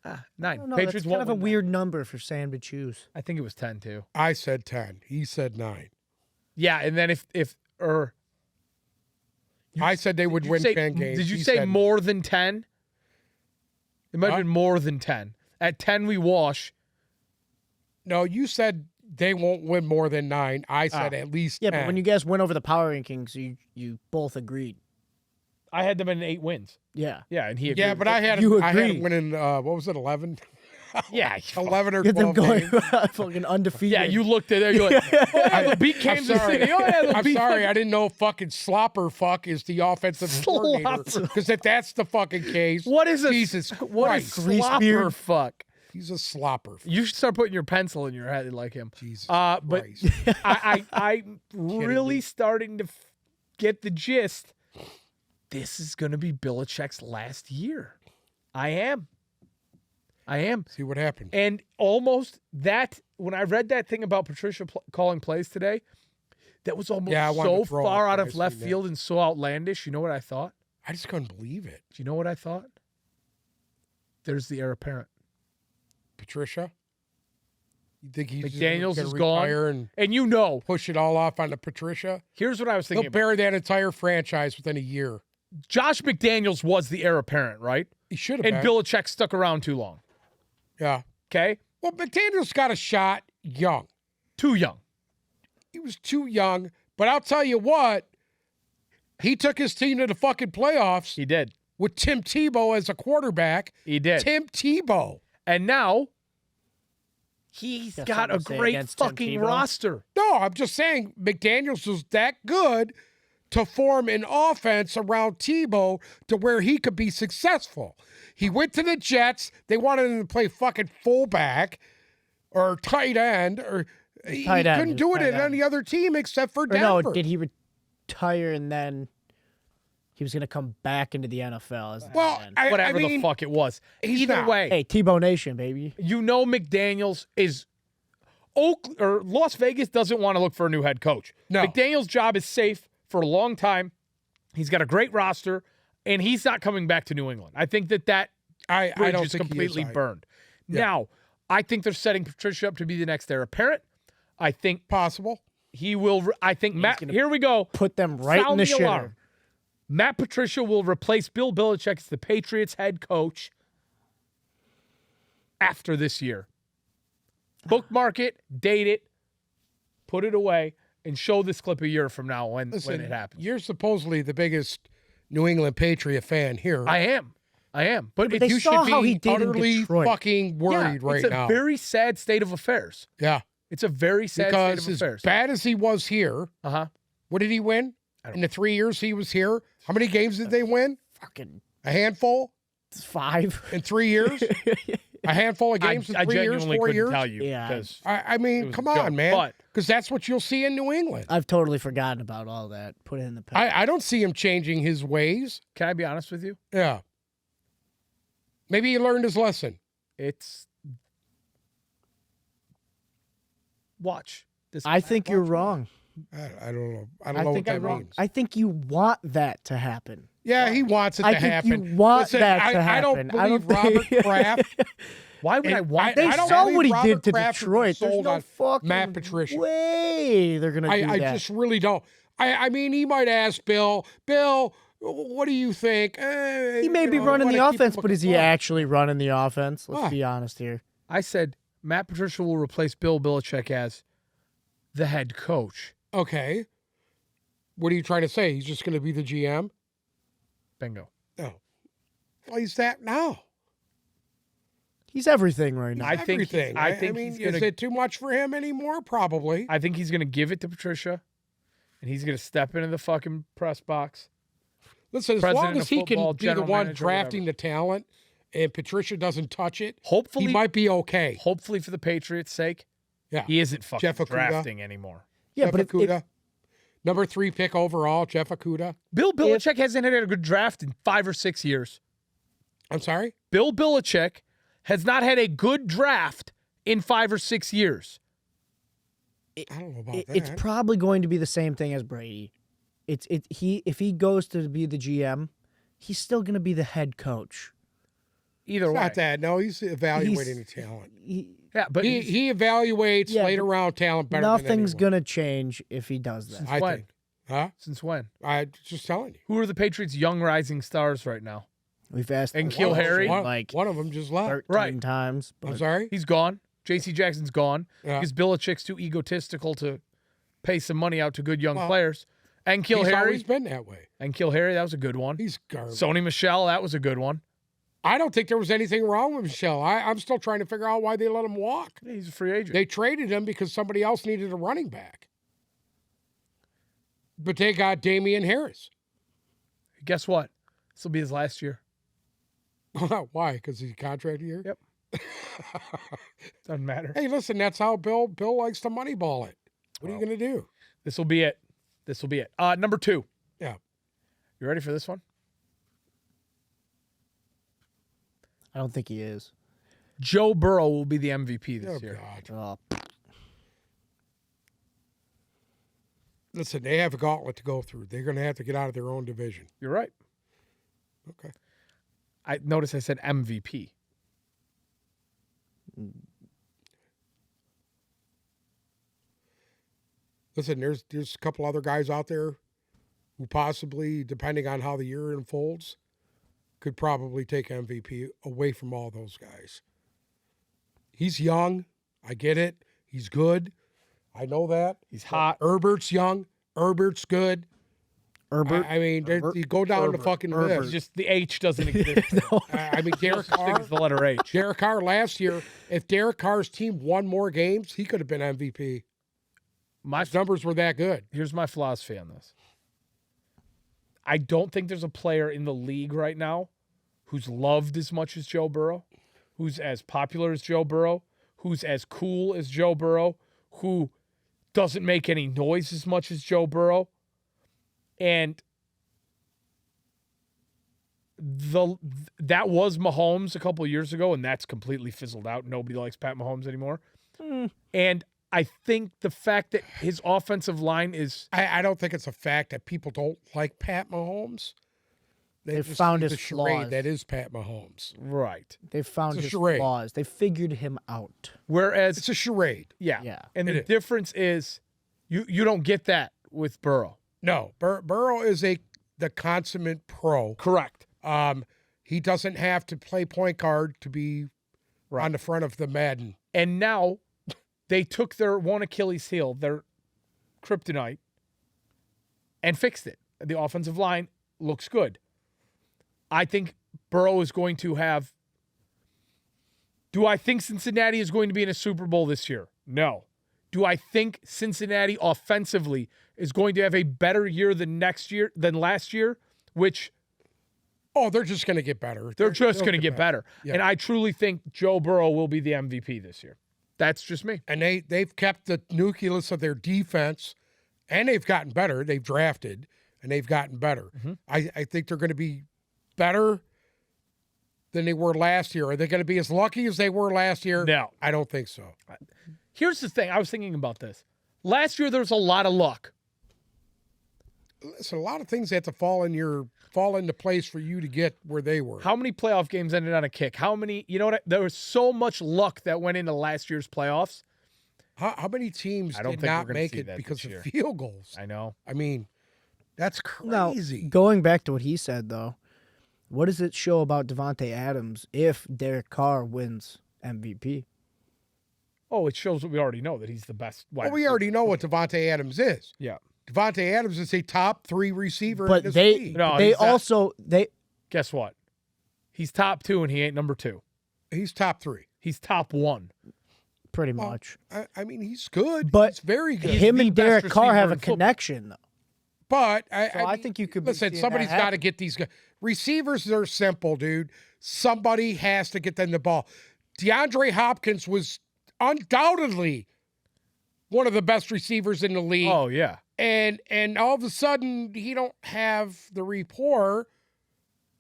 9. No, Patriots that's won't kind of a win 9. weird number for Sam to choose. I think it was 10 too. I said 10. He said 9. Yeah, and then I said they would did you win say- 10 games. Did you He say said more than 10? It might have Huh? been more than 10. At 10 we wash. No, you said they won't win more than 9. I said at least Yeah, 10. but when you guys went over the power rankings, you both agreed. I had them in 8 wins. Yeah. Yeah, and he agreed. Yeah, but I had You him agreed. winning, what was it, 11? yeah, 11 or Get them 12 going games. fucking undefeated. yeah, you looked at it. You're like, oh yeah, they'll beat Kansas sorry. City. Oh yeah, they'll I'm beat sorry, I didn't know fucking slopper fuck is the offensive coordinator. Slopper. Because if that's the fucking case, What is a Jesus what is Christ. Grease slopper beard? fuck? He's a slopper. You should start putting your pencil in your head like him. Jesus But Christ. I'm really me? starting to get the gist. This is going to be Belichick's last year. I am. See what happened. And almost that, when I read that thing about Patricia calling plays today, that was almost Yeah, I wanted so to throw far up out when of I left seen that. field and so outlandish. You know what I thought? I just couldn't believe it. Do you know what I thought? There's the heir apparent. Patricia? You think he's McDaniels going is to gone. retire and And you know, push it all off onto Patricia? here's what I was thinking He'll about. bury that entire franchise within a year. Josh McDaniels was the heir apparent, right? He should have And been. Belichick stuck around too long. Yeah. Okay? Well, McDaniels got a shot young. Too young. He was too young. But I'll tell you what, he took his team to the fucking playoffs He did. with Tim Tebow as a quarterback. He did. Tim Tebow. And now He's Got got something a to say great against Tim fucking Tebow? roster. No, I'm just saying McDaniels was that good to form an offense around Tebow to where he could be successful. He went to the Jets. They wanted him to play fucking fullback or tight end, or he Tight end, couldn't do it tight at end. any other team except for Or Denver. no, did he retire and then he was going to come back into the NFL? As the Well, end? Whatever I mean, the fuck it was. he's Either not. way, Hey, Tebow Nation, baby. you know McDaniels is Las Vegas doesn't want to look for a new head coach. No. McDaniels' job is safe for a long time. He's got a great roster, and he's not coming back to New England. I think that I bridge don't is think completely he is, burned. Now, I think they're setting Patricia up to be the next heir apparent. I think possible. he will. I think Matt. Here we go. Put them right Sound in the shitter. alarm. Matt Patricia will replace Bill Belichick as the Patriots head coach after this year. Bookmark it, date it, put it away, and show this clip a year from now when it happens. You're supposedly the biggest New England Patriot fan here. I am. But but they you saw should how be he did in utterly Detroit. fucking worried right it's now. a very sad state of affairs. Yeah. It's a very sad Because state of as affairs. bad as he was here, Uh-huh. what did he win in the 3 years he was here? How many games did they win? Fucking A handful 5. in 3 years? A handful of games in 3 years, genuinely 4 couldn't years? tell you. Yeah. Because I It mean, was come a joke, on, man. but- Because that's what you'll see in New England. I've totally forgotten about all that. Put it in the past. I don't see him changing his ways. can I be honest with you? Yeah. Maybe he learned his lesson. It's watch this. I think you're wrong. I don't know. I I don't know what think I'm that wrong. means. I think you want that to happen. Yeah, he wants it I to think happen. you want Listen, that to I don't happen. I believe don't Robert think- Kraft. Why would I And want They I that? don't saw believe what he Robert did to Kraft would be Detroit. There's sold no on fucking Matt Patricia. way they're going to do I that. just really don't. I mean, he might ask Bill, what do you think? He may be running the offense, but is he actually running the offense? Let's be honest here. I said Matt Patricia will replace Bill Belichick as the head coach. Okay. What are you trying to say? He's just going to be the GM? Bingo. No. Well, he's that now. He's everything right now. I think Everything. I think mean, he's gonna. is it too much for him anymore? Probably. I think he's gonna give it to Patricia, and he's gonna step into the fucking press box. Listen, as President long as of he football, can be the general one manager, drafting the talent and Patricia doesn't touch it, Hopefully, he might be okay. hopefully for the Patriots' sake, Yeah. he isn't fucking Jeff Okuda. drafting anymore. yeah, Jeff but Okuda. Number 3 pick overall, Jeff Okuda. Bill Belichick hasn't had a good draft in 5 or 6 years. I'm sorry? Bill Belichick has not had a good draft in 5 or 6 years. I don't know about that. it's probably going to be the same thing as Brady. If he goes to be the GM, he's still going to be the head coach. Either It's way, not that. No, he's evaluating the talent. yeah, but He evaluates Yeah, later but round talent better Nothing's than going to change if he does that. I When? think. Huh? since when? I'm just telling you. Who are the Patriots' young rising stars right now? We've asked And that Kill question Harry? like One of them just left. 13 Right. times. I'm But sorry? He's gone. J.C. Jackson's gone Yeah. because Belichick's too egotistical to pay some money out to good young Well, players. And Kill He's Harry. always been that way. And Kill Harry, that was a good one. He's garbage. Sony Michelle, that was a good one. I don't think there was anything wrong with Michelle. I'm still trying to figure out why they let him walk. Yeah, he's a free agent. They traded him because somebody else needed a running back. But they got Damian Harris. Guess what? This will be his last year. Why? Because he's a contract year? Yep. Doesn't matter. Hey, listen, that's how Bill likes to moneyball it. What are you going to do? This will be it. This will be it. Number 2. Yeah. You ready for this one? I don't think he is. Joe Burrow will be the MVP this Oh, year. God. Oh, Listen, they have a gauntlet to go through. They're going to have to get out of their own division. You're right. Okay. I notice I said MVP. Listen, there's a couple other guys out there who possibly, depending on how the year unfolds, could probably take MVP away from all those guys. He's young. I get it. He's good. I know that. He's hot. Herbert's young. Herbert's good. Herbert. I mean, you go down the fucking It's list. just the H doesn't exist. I mean, Derek I think Carr. it's the letter H. Derek Carr last year, if Derek Carr's team won more games, he could have been MVP. His numbers were that good. Here's my philosophy on this. I don't think there's a player in the league right now who's loved as much as Joe Burrow, who's as popular as Joe Burrow, who's as cool as Joe Burrow, who doesn't make any noise as much as Joe Burrow. And that was Mahomes a couple of years ago, and that's completely fizzled out. Nobody likes Pat Mahomes anymore. And I think the fact that his offensive line is... I don't think it's a fact that people don't like Pat Mahomes. They've just found see his the charade flaws. that is Pat Mahomes. Right. They found It's a his charade. flaws. They figured him out. Whereas... It's a charade. Yeah. And It the is. difference is you don't get that with Burrow. No, Burrow is the consummate pro. Correct. He doesn't have to play point guard to be on the front of the Madden. And now they took their one Achilles heel, their kryptonite, and fixed it. The offensive line looks good. I think Burrow is going to have... Do I think Cincinnati is going to be in a Super Bowl this year? No. Do I think Cincinnati offensively is going to have a better year than last year? Which... Oh, they're just going to get better. They're just going to get better. Yeah. And I truly think Joe Burrow will be the MVP this year. That's just me. And they've kept the nucleus of their defense, and they've gotten better. They've drafted, and they've gotten better. I think they're going to be better than they were last year. Are they going to be as lucky as they were last year? No. I don't think so. Here's the thing. I was thinking about this. Last year, there was a lot of luck. Listen, a lot of things have to fall into place for you to get where they were. How many playoff games ended on a kick? How many, there was so much luck that went into last year's playoffs. How many teams I don't did think not we're gonna make see it that because this of year. field goals? I know. I mean, that's Now, crazy. going back to what he said, though, what does it show about Devontae Adams if Derek Carr wins MVP? Oh, it shows what we already know, that he's the best. Well, we already know what Devontae Adams is. Yeah. Devontae Adams is a top 3 receiver in But this they league. No, they he's not. also they Guess what? He's top 2 and he ain't number 2. He's top 3. He's top 1. pretty much. I mean, he's good. But he's very good. him the and best Derek Carr receiver have a in football. connection, though. But I think you could be listen. seeing Somebody's that got to happen. get these guys. Receivers are simple, dude. Somebody has to get them the ball. DeAndre Hopkins was undoubtedly one of the best receivers in the league. Oh, yeah. And all of a sudden he don't have the rapport,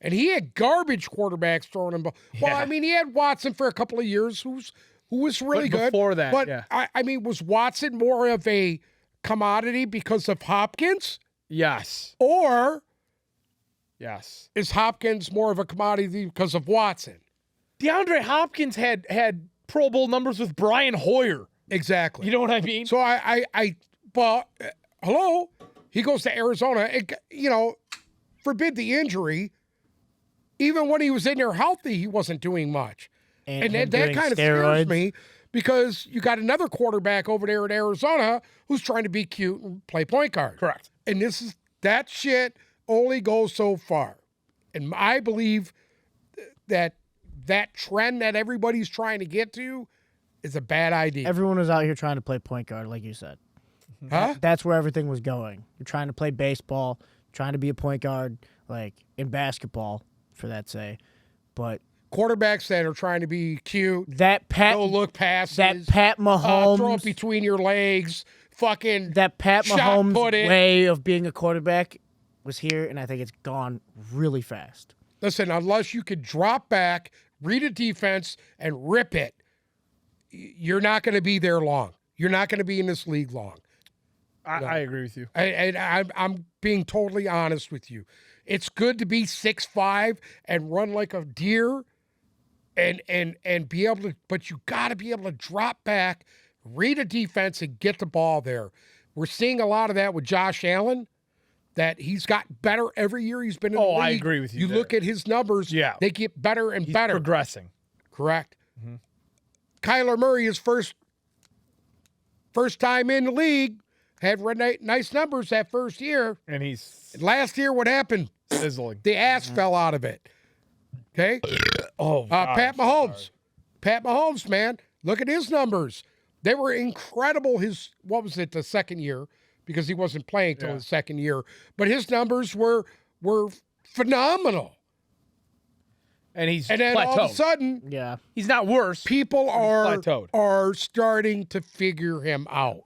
and he had garbage quarterbacks throwing him. Well, Yeah. I mean, he had Watson for a couple of years, who was really But good. before that, but yeah. I mean, was Watson more of a commodity because of Hopkins, Yes. or Yes. is Hopkins more of a commodity because of Watson? DeAndre Hopkins had Pro Bowl numbers with Brian Hoyer. Exactly. You know what I mean? So hello, he goes to Arizona. Forbid the injury. Even when he was in there healthy, he wasn't doing much. And him that doing kind of steroids. scares me, because you got another quarterback over there in Arizona who's trying to be cute and play point guard. Correct. And that shit only goes so far. And I believe that trend that everybody's trying to get to is a bad idea. Everyone was out here trying to play point guard, like you said. Huh? That's where everything was going. You're trying to play baseball, trying to be a point guard, like in basketball, for that say. But Quarterbacks that are trying to be cute, that Pat no look passes, that Pat Mahomes throw it between your legs, fucking that Pat shot Mahomes put it. way of being a quarterback was here, and I think it's gone really fast. Listen, unless you could drop back, read a defense, and rip it, you're not going to be there long. You're not going to be in this league long. I agree with you. I'm being totally honest with you. It's good to be 6'5" and run like a deer, and be able to, but you got to be able to drop back, read a defense, and get the ball there. We're seeing a lot of that with Josh Allen, that he's got better every year he's been in the league. I agree with you You there. look at his numbers, Yeah. they get better and He's better. progressing. Correct. Kyler Murray is first time in the league, had nice numbers that first year. And he's Last year, what happened? sizzling. The ass fell out of it. Okay? Oh, God, Pat I'm so Mahomes. sorry. Pat Mahomes, man. Look at his numbers. They were incredible what was it, the second year? Because he wasn't playing till his second year. But his numbers were phenomenal. And he's And then plateaued. all of a sudden, Yeah. He's not worse. people plateaued. are starting to figure him out.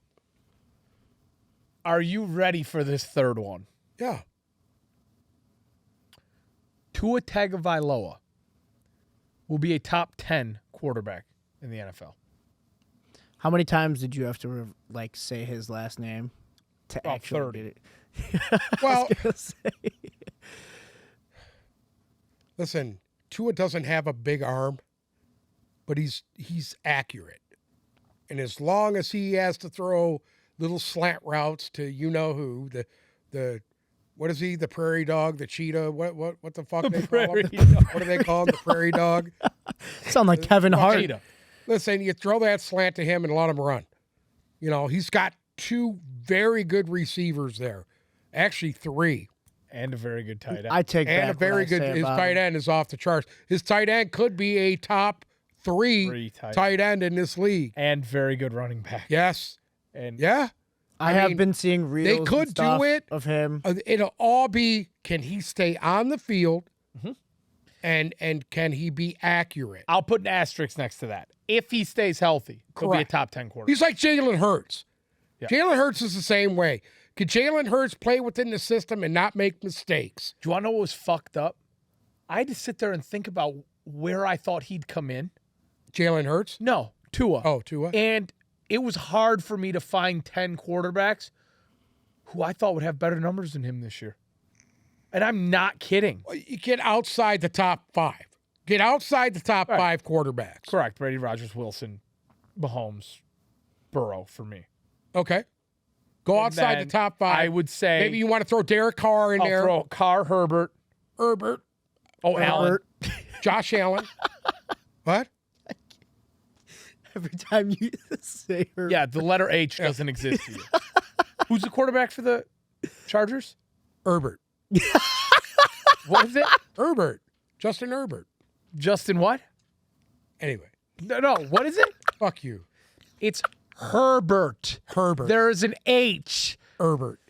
Are you ready for this third one? Yeah. Tua Tagovailoa will be a top 10 quarterback in the NFL. How many times did you have to say his last name to About actually 30. get it? Well, Gonna say. listen, Tua doesn't have a big arm, but he's accurate. And as long as he has to throw little slant routes to who, the what is he, the prairie dog, the cheetah, what the fuck they call him? What do they call him, the prairie dog? Sound like Kevin Hart. Cheetah. Listen, you throw that slant to him and let him run. He's got two very good receivers there. Actually, three. And a very good tight end. I take And a back very what I good, say his about tight him. end is off the charts. His tight end could be a top three tight end in this league. And very good running back. Yes. And Yeah. I mean, have been seeing reels and could do stuff it. of him. It'll all be, can he stay on the field? Mm-hmm. And can he be accurate? I'll put an asterisk next to that. If he stays healthy, he'll be a Correct. top 10 quarterback. He's like Jalen Hurts. Yeah. Jalen Hurts is the same way. Could Jalen Hurts play within the system and not make mistakes? Do you want to know what was fucked up? I had to sit there and think about where I thought he'd come in. Jalen Hurts? No, Tua. Oh, Tua? And it was hard for me to find 10 quarterbacks who I thought would have better numbers than him this year. And I'm not kidding. You get outside the top five. Get outside the top five quarterbacks. Correct. Brady, Rogers, Wilson, Mahomes, Burrow for me. Okay. Go And outside the then top five. I would say Maybe you want to throw Derek Carr in I'll there. throw Carr, Herbert. Herbert. Oh, Allen. Josh Allen. What? Every time you say her. Yeah, the letter H doesn't exist here. Who's the quarterback for the Chargers? Herbert. What is it? Herbert. Justin Herbert. Justin what? Anyway. No, what is it? Fuck you. It's Herbert. Herbert. There is an H. Herbert.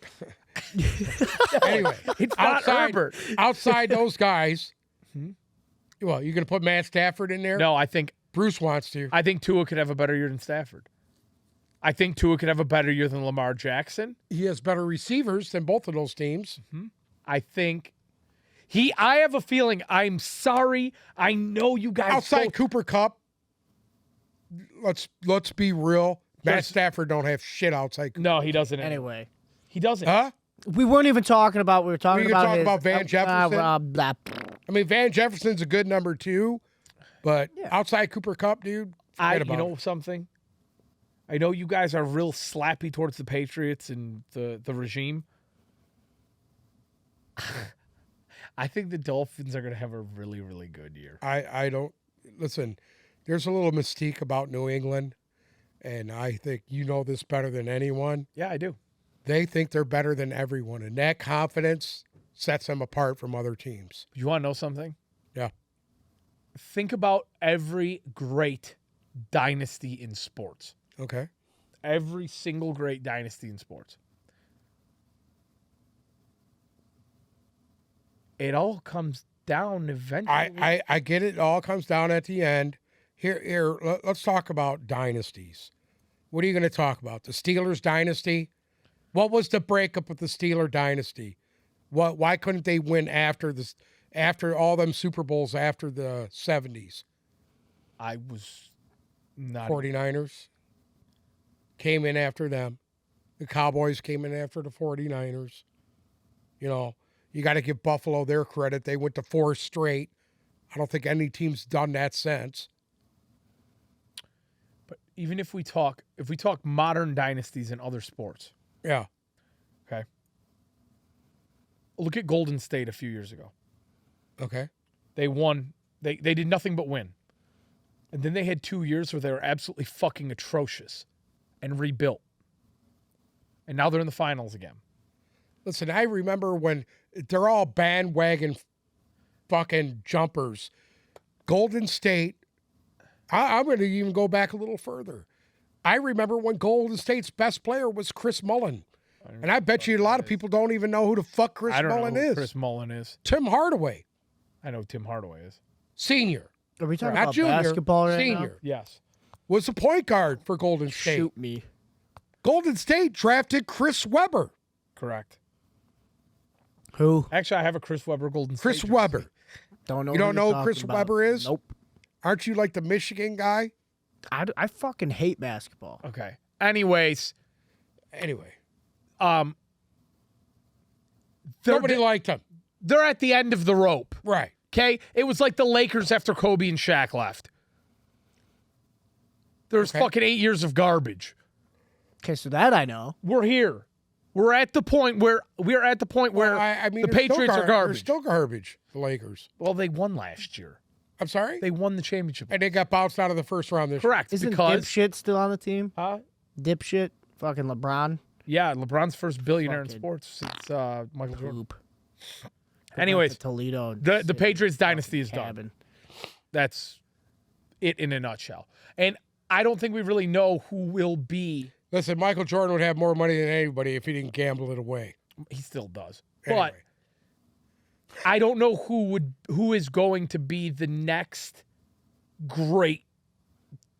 Anyway. It's not Herbert. Outside those guys. Well, you're going to put Matt Stafford in there? No, I think Bruce wants to. Tua could have a better year than Stafford. I think Tua could have a better year than Lamar Jackson. He has better receivers than both of those teams. I think I have a feeling, I'm sorry, I know you guys Outside both- Cooper Cup, let's be real. Matt There's- Stafford don't have shit outside Cooper. No, he doesn't. Anyway, He doesn't. Huh? we weren't even talking about. We were talking Were you about talking his, about Van Jefferson? blah. I mean, Van Jefferson's a good number two, but outside Cooper Cup, dude, forget about You know it. something? I know you guys are real slappy towards the Patriots and the regime. I think the Dolphins are going to have a really, really good year. I don't listen. There's a little mystique about New England, and I think you know this better than anyone. Yeah, I do. They think they're better than everyone, and that confidence sets them apart from other teams. You want to know something? Yeah. Think about every great dynasty in sports. Okay. Every single great dynasty in sports. It all comes down eventually. I get it. It all comes down at the end. Let's talk about dynasties. What are you going to talk about? The Steelers dynasty? What was the breakup of the Steeler dynasty? Why couldn't they win after all them Super Bowls after the 70s? I was not 49ers came in after them. The Cowboys came in after the 49ers. You know, you got to give Buffalo their credit. They went to 4 straight. I don't think any team's done that since. But even if we talk modern dynasties in other sports, Yeah. okay? Look at Golden State a few years ago. Okay. They won. They did nothing but win. And then they had 2 years where they were absolutely fucking atrocious and rebuilt. and now they're in the finals again. Listen, I remember when they're all bandwagon fucking jumpers. Golden State, I'm going to even go back a little further. I remember when Golden State's best player was Chris Mullin. And I bet you a lot of people don't even know who the fuck Chris Mullin know who is. Chris Mullin is. Tim Hardaway, I know who Tim Hardaway is. senior, Are we talking not about junior, basketball right senior, Yes. was the point guard for Golden now? State. Shoot me. Golden State drafted Chris Webber. Correct. Who? Actually, I have a Chris Webber Golden State Chris jersey. Webber. Don't know. You don't who you're know who Chris talking about. Webber is? Nope. Aren't you like the Michigan guy? I fucking hate basketball. Okay. Anyways, Anyway, they're, liked him. they're at the end of the rope. Right. Okay? It was like the Lakers after Kobe and Shaq left. There's Okay. fucking 8 years of garbage. Okay, so that I know. We're here. We're at the point where I mean, the they're still Patriots are They're garbage. still garbage, the Lakers. Well, they won last year. I'm sorry? They won the championship. And they got bounced out of the first round this year. Correct. Isn't because dipshit still on the team? huh? Dipshit, fucking LeBron. Yeah, LeBron's first billionaire in Fucking sports since Michael Jordan. Poop. Go back Anyways, to Toledo. and the sit in Patriots a fucking dynasty is done. cabin. That's it in a nutshell. And I don't think we really know who will be. Listen, Michael Jordan would have more money than anybody if he didn't gamble it away. He still does. Anyway. But I don't know who is going to be the next great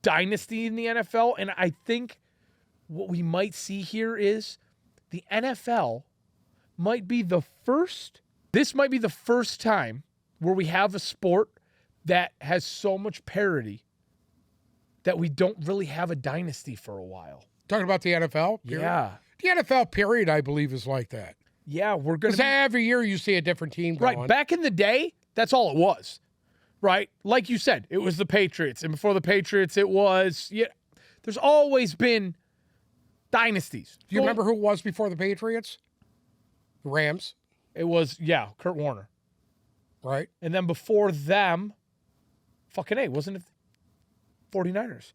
dynasty in the NFL. And I think what we might see here is the NFL might be the first. This might be the first time where we have a sport that has so much parity that we don't really have a dynasty for a while. Talking about the NFL? Period? Yeah. The NFL period, I believe, is like that. Yeah, we're going Because to every year you see a different team going. Right. Back in the day, that's all it was. Right? Like you said, it was the Patriots. And before the Patriots, it was, yeah, there's always been dynasties. Do you remember who it was before the Patriots? The Rams, It was, yeah, Kurt Warner. right? And then before them, fucking A, wasn't it 49ers?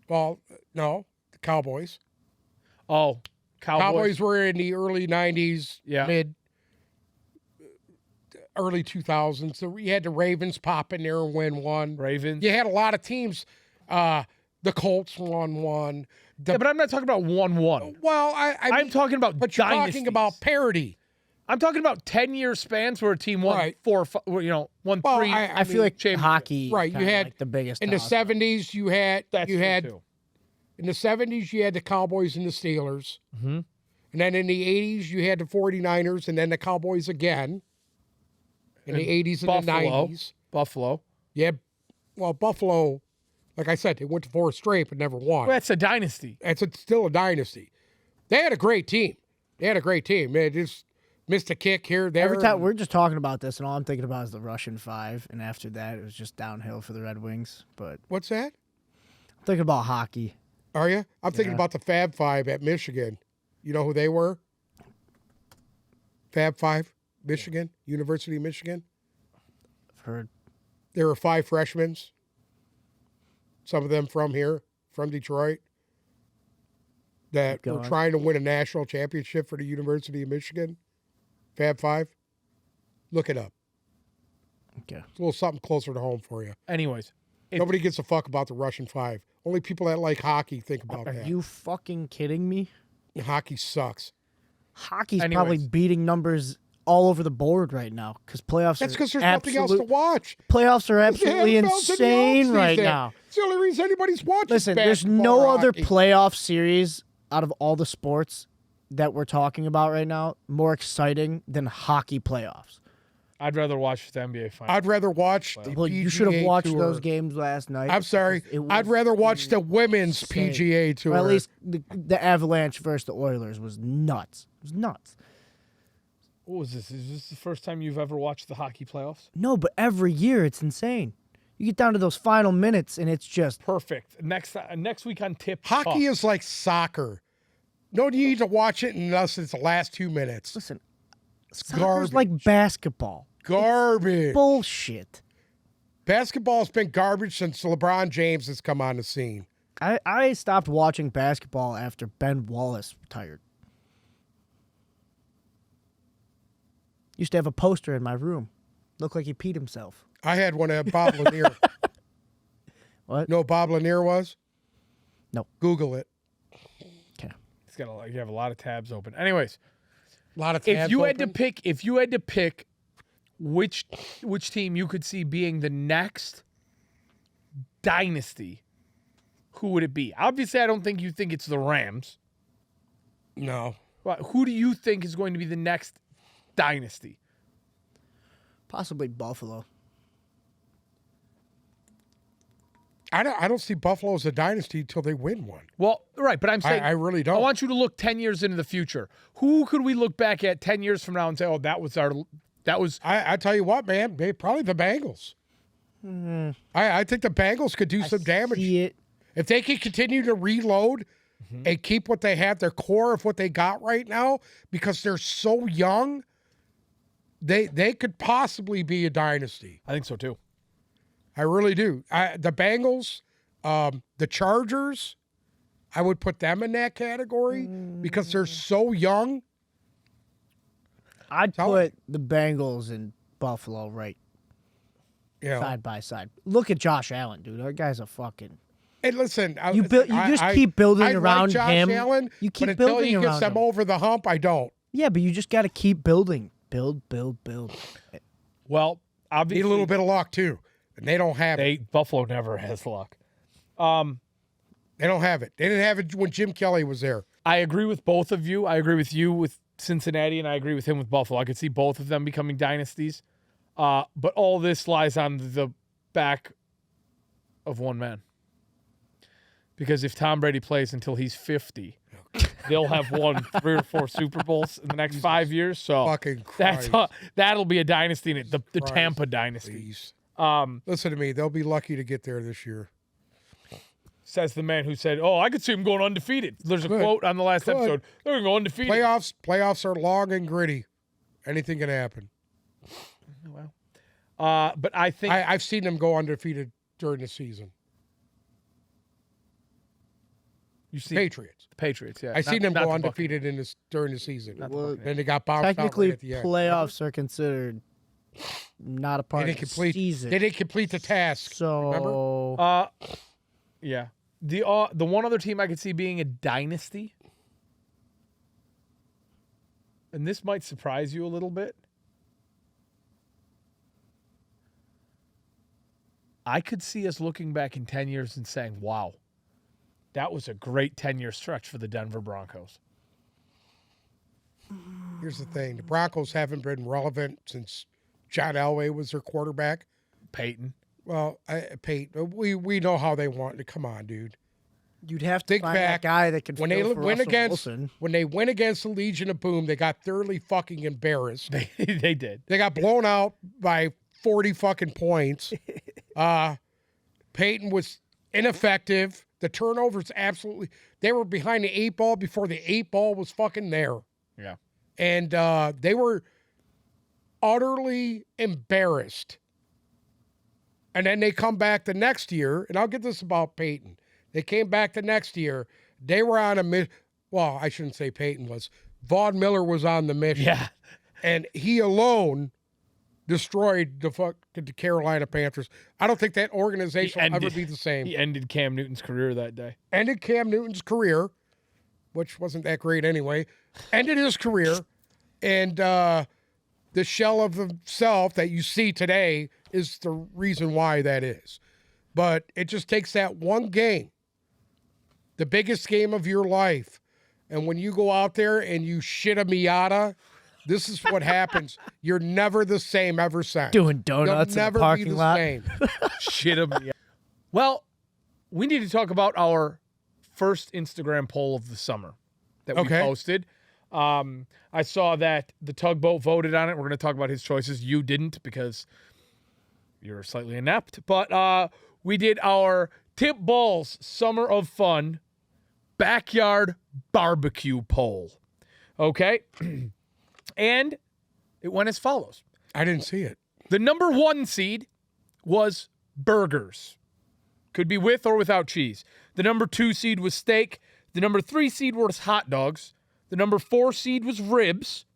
Well, no, the Cowboys. Oh, Cowboys were in the early 90s, Yeah. early 2000s. So you had the Ravens pop in there and win one. Ravens. You had a lot of teams. The Colts won one. Yeah, but I'm not talking about 1-1. Well, I'm mean, talking about but you're dynasties. talking about parity. I'm talking about 10-year spans where a team won Right. 4, 5, won Well, 3. I feel like championship. hockey, Right, you kinda had like the biggest In the toss. 70s, you had That's true, too. in the 70s you had the Cowboys and the Steelers. Mhm. And then in the 80s, you had the 49ers and then the Cowboys again. In the 80s and the 90s. Buffalo. Yeah, well, Buffalo, like I said, they went to 4 straight but never won. Well, that's a dynasty. Still a dynasty. They had a great team. They just missed a kick here, there. Every time we're just talking about this, and all I'm thinking about is the Russian 5, and after that, it was just downhill for the Red Wings. But What's that? I'm thinking about hockey. Are you? I'm thinking about the Fab Five at Michigan. You know who they were? Fab Five, Michigan, University of Michigan. I've heard. There were 5 freshmen. Some of them from here, from Detroit, that Keep were going. trying to win a national championship for the University of Michigan. Fab Five. Look it up. Okay. It's a little something closer to home for you. Anyways, Nobody gives a fuck about the Russian 5. Only people that like hockey think about Are that. you fucking kidding me? Hockey sucks. Hockey's probably Anyways. beating numbers all over the board right now because playoffs. That's are because there's nothing else to watch. Playoffs are The absolutely NFL's in the insane offseason. right now. It's the only reason anybody's watching. Listen, there's basketball no or other hockey. playoff series out of all the sports that we're talking about right now more exciting than hockey playoffs. I'd rather watch the NBA finals. I'd rather watch the Well, you should have PGA watched Tour. those games last night. I'm sorry. because it was I'd rather watch the women's insane. PGA Tour. Or at least the Avalanche versus the Oilers was nuts. It was nuts. What was this? Is this the first time you've ever watched the hockey playoffs? No, but every year it's insane. You get down to those final minutes and it's just Perfect. Next week on Tip Hockey Talk. is like soccer. No need to watch it unless it's the last 2 minutes. listen. It's Soccer's garbage. like basketball. Garbage. Bullshit. Basketball's been garbage since LeBron James has come on the scene. I stopped watching basketball after Ben Wallace retired. Used to have a poster in my room. Looked like he peed himself. I had one at Bob Lanier. What? Know who Bob Lanier was? No. Google it. Okay. It's got you have a lot of tabs open. Anyways, A lot of tabs if you had open. to pick which team you could see being the next dynasty, who would it be? Obviously, I don't think you think it's the Rams. No. But who do you think is going to be the next dynasty? Possibly Buffalo. I don't see Buffalo as a dynasty until they win one. Well, right, but I'm saying I really don't. I want you to look 10 years into the future. Who could we look back at 10 years from now and say, "Oh, that was." I tell you what, man, probably the Bengals. I think the Bengals could do some damage. See it. If they can continue to reload and keep what they have, their core of what they got right now, because they're so young, they could possibly be a dynasty. I think so too. I really do. The Bengals, the Chargers, I would put them in that category because they're so young. I'd put the Bengals and Buffalo right Yeah. side by side. Look at Josh Allen, dude. That guy's a fucking. And listen, You just keep building I around like Josh him. Allen, You keep but until building he gets around them him. over the hump, I don't. Yeah, but you just got to keep building. Build. Well, Need obviously, a little bit of luck too, and they don't have it. Buffalo never has luck. They don't have it. They didn't have it when Jim Kelly was there. I agree with both of you. I agree with you with Cincinnati, and I agree with him with Buffalo. I could see both of them becoming dynasties. But all this lies on the back of one man. Because if Tom Brady plays until he's 50, they'll have won 3 or 4 Super Bowls in the next 5 years. So Fucking Christ. that'll be a dynasty in it, the Christ, Tampa dynasty. Please. Listen to me. They'll be lucky to get there this year. Says the man who said, "Oh, I could see him going undefeated." There's a Could. quote on the last Could. episode. They're going to go undefeated. Playoffs are long and gritty. Anything can happen. But I think I've seen them go undefeated during the season. you see Patriots. the Patriots. Yeah, I've seen them not go the undefeated during the season. Well, Then they got bounced out technically, right at the end. playoffs are considered not a They part didn't of the complete. season. They didn't complete the task. So Remember? Yeah. The one other team I could see being a dynasty, and this might surprise you a little bit. I could see us looking back in 10 years and saying, "Wow, that was a great 10-year stretch for the Denver Broncos." Here's the thing: the Broncos haven't been relevant since John Elway was their quarterback. Peyton. Well, Peyton, we know how they want to. Come on, dude. you'd have to Think find back that guy that can when fill they for went Russell against Wilson. when they went against the Legion of Boom, they got thoroughly fucking embarrassed. They did. They got blown out by 40 fucking points. Peyton was ineffective. The turnovers absolutely. They were behind the 8 ball before the 8 ball was fucking there. Yeah. And they were utterly embarrassed. And then they come back the next year, and I'll get this about Peyton. They came back the next year. They were on a well, I shouldn't say Peyton was. Vaughn Miller was on the mission. Yeah. And he alone destroyed the Carolina Panthers. I don't think that organization will ever be the same. He ended Cam Newton's career that day. Ended Cam Newton's career, which wasn't that great anyway. Ended his career. And the shell of himself that you see today is the reason why that is. But it just takes that one game, the biggest game of your life. And when you go out there and you shit a Miata, this is what happens. You're never the same ever since. Doing donuts You'll in never the be parking the lot. same. Shit him. Yeah. Well, we need to talk about our first Instagram poll of the summer that we Okay. posted. I saw that the Tugboat voted on it. We're going to talk about his choices. You didn't because you're slightly inept. But we did our Tip Balls Summer of Fun Backyard Barbecue poll. Okay? And it went as follows. I didn't see it. The number 1 seed was burgers. Could be with or without cheese. The number 2 seed was steak. The number 3 seed was hot dogs. The number 4 seed was ribs.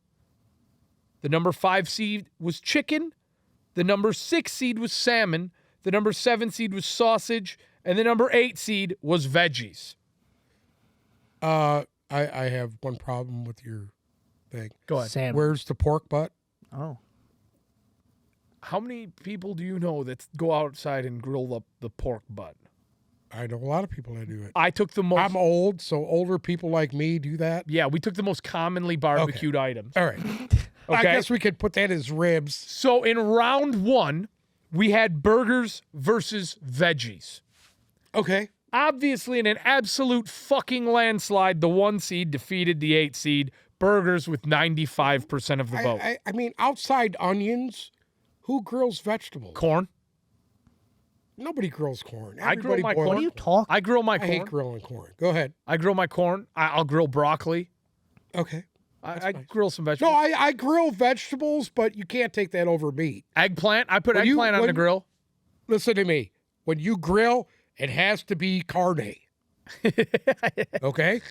The number 5 seed was chicken. The number 6 seed was salmon. The number 7 seed was sausage. And the number 8 seed was veggies. I have one problem with your thing. Go ahead. Sam. Where's the pork butt? Oh. How many people do you know that go outside and grill up the pork butt? I know a lot of people that do it. I took the most. I'm old, so older people like me do that. Yeah, we took the most commonly barbecued items. All right. I Okay. guess we could put that as ribs. So in round 1, we had burgers versus veggies. Okay. Obviously, in an absolute fucking landslide, the 1 seed defeated the 8 seed. Burgers with 95% of the vote. I mean, outside onions, who grills vegetables? Corn. Nobody grills corn. I grill Everybody my boils What are you talking? I grill my I hate corn. grilling corn. Go ahead. I grill my corn. I'll grill broccoli. Okay. I nice. grill some No, vegetables. I grill vegetables, but you can't take that over meat. Eggplant. I put When you- eggplant on the when- grill. Listen to me. When you grill, it has to be carne. Okay?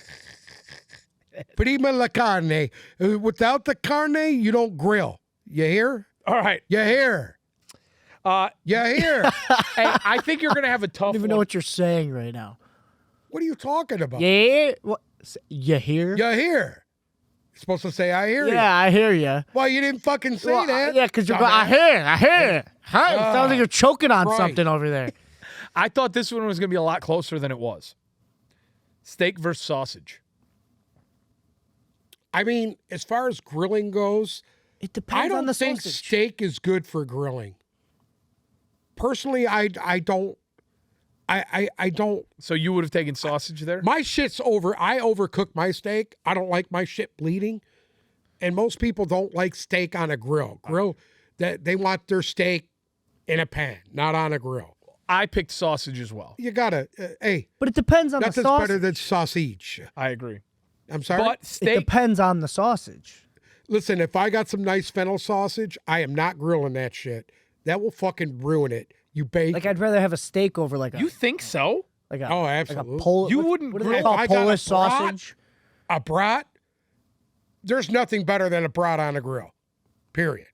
Prima la carne. Without the carne, you don't grill. You hear? All right. You hear? You hear? Hey, I think you're going to have a I tough don't even one. know what you're saying right now. What are you talking about? Yeah. What? You hear? You hear? You're supposed to say, I hear you. Yeah, I hear you. Well, you didn't fucking say Well, that. yeah, because you're going, I dumbass. hear. Huh? It sounds like you're choking on Christ. something over there. I thought this one was going to be a lot closer than it was. Steak versus sausage. I mean, as far as grilling goes, It I depends on don't the think sausage. steak is good for grilling. Personally, I don't. I don't. So you would have taken sausage there? My shit's over. I overcook my steak. I don't like my shit bleeding. And most people don't like steak on a grill. That they want their steak in a pan, not on a grill. I picked sausage as well. You gotta, hey, But it depends on the nothing's sausage. better than sausage. I agree. I'm sorry. But It steak, depends on the sausage. Listen, if I got some nice fennel sausage, I am not grilling that shit. That will fucking ruin it. You bake. Like I'd rather have a steak over like a you think so? like a Oh, like absolutely. a Pol- You what- wouldn't what do grill- they call If I got a Polish brat- sausage? a brat, there's nothing better than a brat on a grill. Period.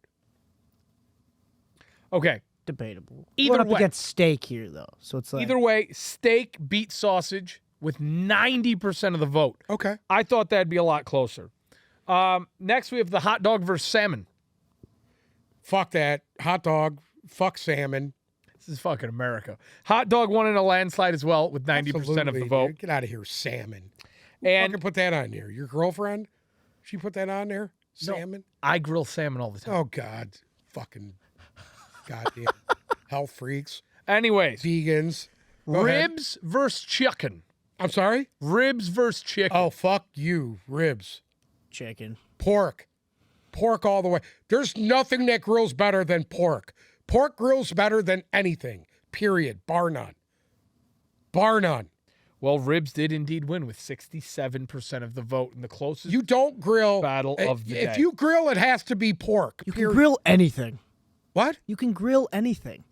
Okay. Debatable. Either Going up way. against steak here though, so it's like Either way, steak beat sausage with 90% of the vote. Okay. I thought that'd be a lot closer. Next, we have the hot dog versus salmon. Fuck that. Hot dog. Fuck salmon. This is fucking America. Hot dog won in a landslide as well with 90% of the Absolutely, vote. dude. Get out of here, salmon. Who And fucking put that on there? Your girlfriend? She put that on there? No. Salmon? I grill salmon all the time. Oh, God. Fucking goddamn health freaks. Anyways, Vegans. Go ahead. ribs versus chicken. I'm sorry? Ribs versus chicken. Oh, fuck you. Ribs. chicken. Pork. Pork all the way. There's nothing that grills better than pork. Pork grills better than anything. Period. Bar none. Bar none. Well, ribs did indeed win with 67% of the vote in the closest. You don't grill. Battle of the If day. you grill, it has to be pork. You can period. grill anything. What? You can grill anything.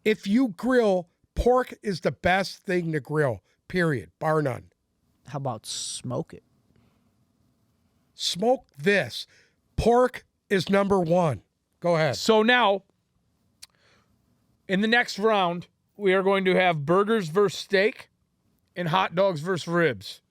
If you grill, pork is the best thing to grill. Period. Bar none. How about smoke it? Smoke this. Pork is number one. Go ahead. So now, in the next round, we are going to have burgers versus steak and hot dogs versus ribs.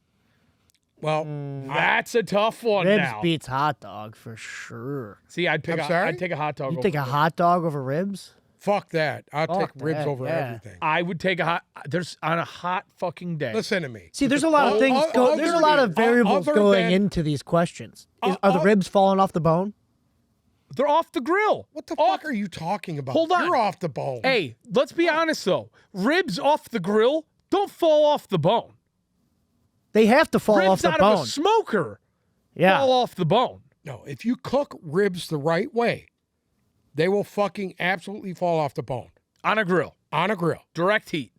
Well, That's a tough one Ribs now. beats hot dog for sure. See, I'd I'm sorry? I'd take a hot dog. You over take a ribs. hot dog over ribs? fuck that. I'll Fuck take ribs that, over yeah. everything. I would take a hot. There's on a hot fucking day. Listen to me. See, there's a lot of things. There's a lot of variables other going than- into these questions. Are the ribs falling off the bone? They're off the grill. What the Off- fuck are you talking about? Hold on. You're off the bone. Hey, let's be honest though. Ribs off the grill don't fall off the bone. They have to fall Ribs off the out bone. of a smoker Yeah. fall off the bone. No, if you cook ribs the right way, they will fucking absolutely fall off the bone. On a grill. On a grill. Direct heat.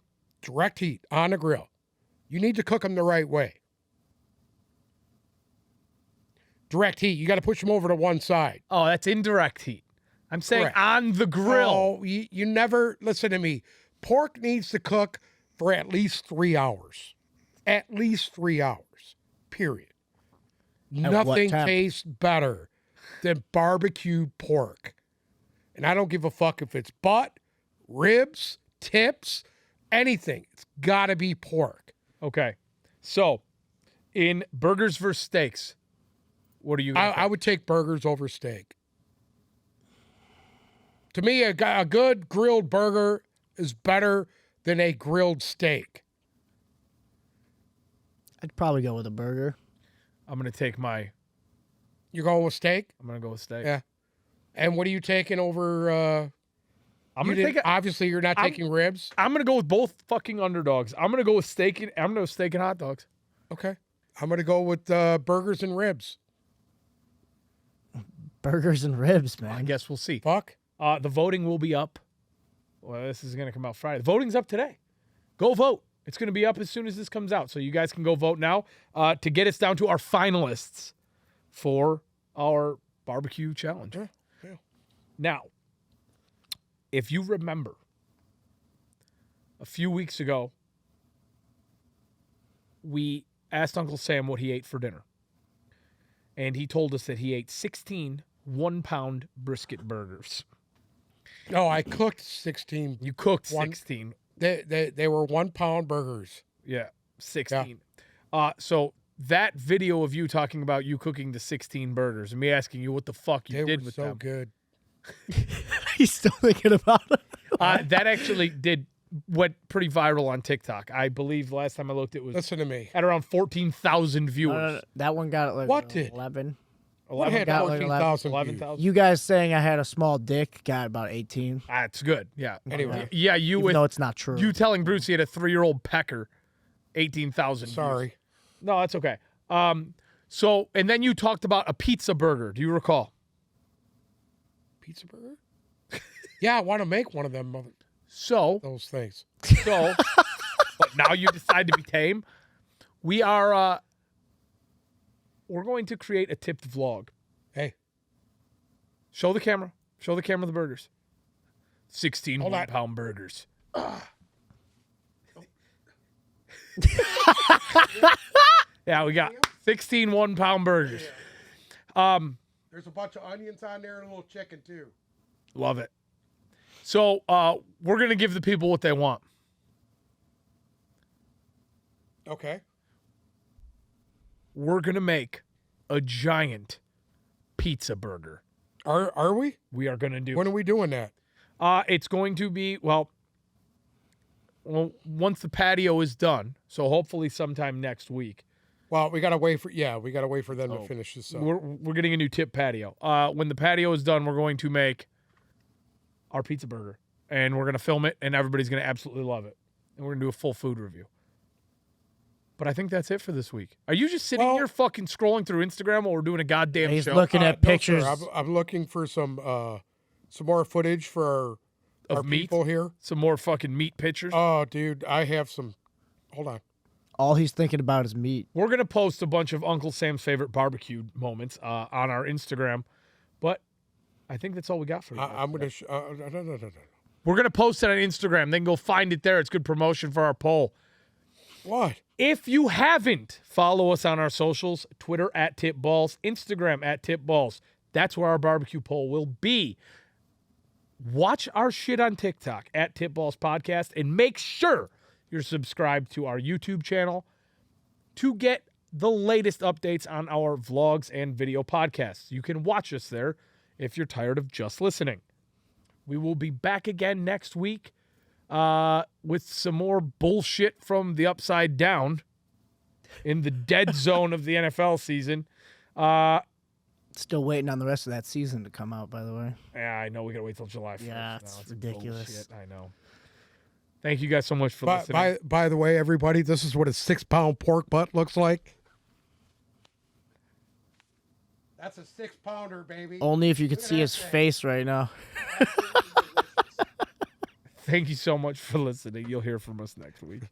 Direct heat on a grill. You need to cook them the right way. Direct heat. You got to push them over to one side. Oh, that's indirect heat. I'm saying Correct. on the grill. Oh, you never listen to me. Pork needs to cook for at least 3 hours. At least 3 hours, period. what Nothing temp? tastes better than barbecued pork. And I don't give a fuck if it's butt, ribs, tips, anything. It's got to be pork. Okay. So, in burgers versus steaks, what are you gonna I would take burgers over steak. To me, a good grilled burger is better than a grilled steak. I'd probably go with a burger. I'm going to take my... You're going with steak? I'm going to go with steak. Yeah. And what are you taking over? I'm going to take... Obviously, you're not taking ribs. I'm going to go with both fucking underdogs. I'm going to go with steak and... I'm going to go steak and hot dogs. Okay. I'm going to go with burgers and ribs. Burgers and ribs, I man. guess we'll see. Fuck. The voting will be up. Well, this is going to come out Friday. The voting's up today. Go vote. It's going to be up as soon as this comes out. So you guys can go vote now to get us down to our finalists for our barbecue challenge. Yeah. Now, if you remember, a few weeks ago, we asked Uncle Sam what he ate for dinner. And he told us that he ate 16 one-pound brisket burgers. No, I cooked 16. You cooked One- 16. They were 1 pound burgers. Yeah, 16. So that video of you talking about you cooking the 16 burgers and me asking you what the fuck you They did were with so them. good. He's still thinking about it. That actually went pretty viral on TikTok. I believe last time I looked, it was Listen to me. at around 14,000 viewers. That one got like What did? 11. What had got like 14,000 views? 11,000. You guys saying I had a small dick got about 18. That's good. Yeah. Anyway. Yeah, you Even with though it's not true. you telling Bruce he had a 3-year-old pecker, 18,000 views. Sorry. No, that's okay. So and then you talked about a pizza burger. Do you recall? Pizza burger? Yeah, I want to make one of them, So those things. but now you decide to be tame. We are we're going to create a tipped vlog. Hey, Show the camera the burgers. 16 Hold on. 1-pound burgers. Yeah, we got 16 1-pound burgers. there's a bunch of onions on there and a little chicken, too. Love it. So we're going to give the people what they want. Okay. We're going to make a giant pizza burger. Are we? We are going to do When are we doing that? it's going to be, well, once the patio is done, so hopefully sometime next week. Well, we gotta wait for them to finish this up. We're getting a new tip patio. When the patio is done, we're going to make our pizza burger, and we're going to film it, and everybody's going to absolutely love it. And we're going to do a full food review. But I think that's it for this week. Are you just sitting here fucking scrolling through Instagram while we're doing a goddamn He's show? looking at No, pictures. sir, I'm looking for some more footage for our Of meat? people here. Some more fucking meat pictures? Oh, dude, I have some. Hold on. All he's thinking about is meat. We're going to post a bunch of Uncle Sam's favorite barbecue moments on our Instagram. But I think that's all we got for you. I'm gonna. No. We're going to post it on Instagram. Then go find it there. It's good promotion for our poll. What? If you haven't, follow us on our socials, Twitter @tipballs, Instagram @tipballs. That's where our barbecue poll will be. Watch our shit on TikTok @tipballs podcast, and make sure you're subscribed to our YouTube channel to get the latest updates on our vlogs and video podcasts. You can watch us there if you're tired of just listening. We will be back again next week with some more bullshit from the upside down in the dead zone of the NFL season. Still waiting on the rest of that season to come out, by the way. Yeah, I know we got to wait till July 1st. Yeah, now. it's ridiculous. Bullshit. I know. Thank you guys so much for listening. By the way, everybody, this is what a 6-pound pork butt looks like. That's a 6-pounder, baby. Only if you could Look at see that his thing. face right now. Thank you so much for listening. You'll hear from us next week.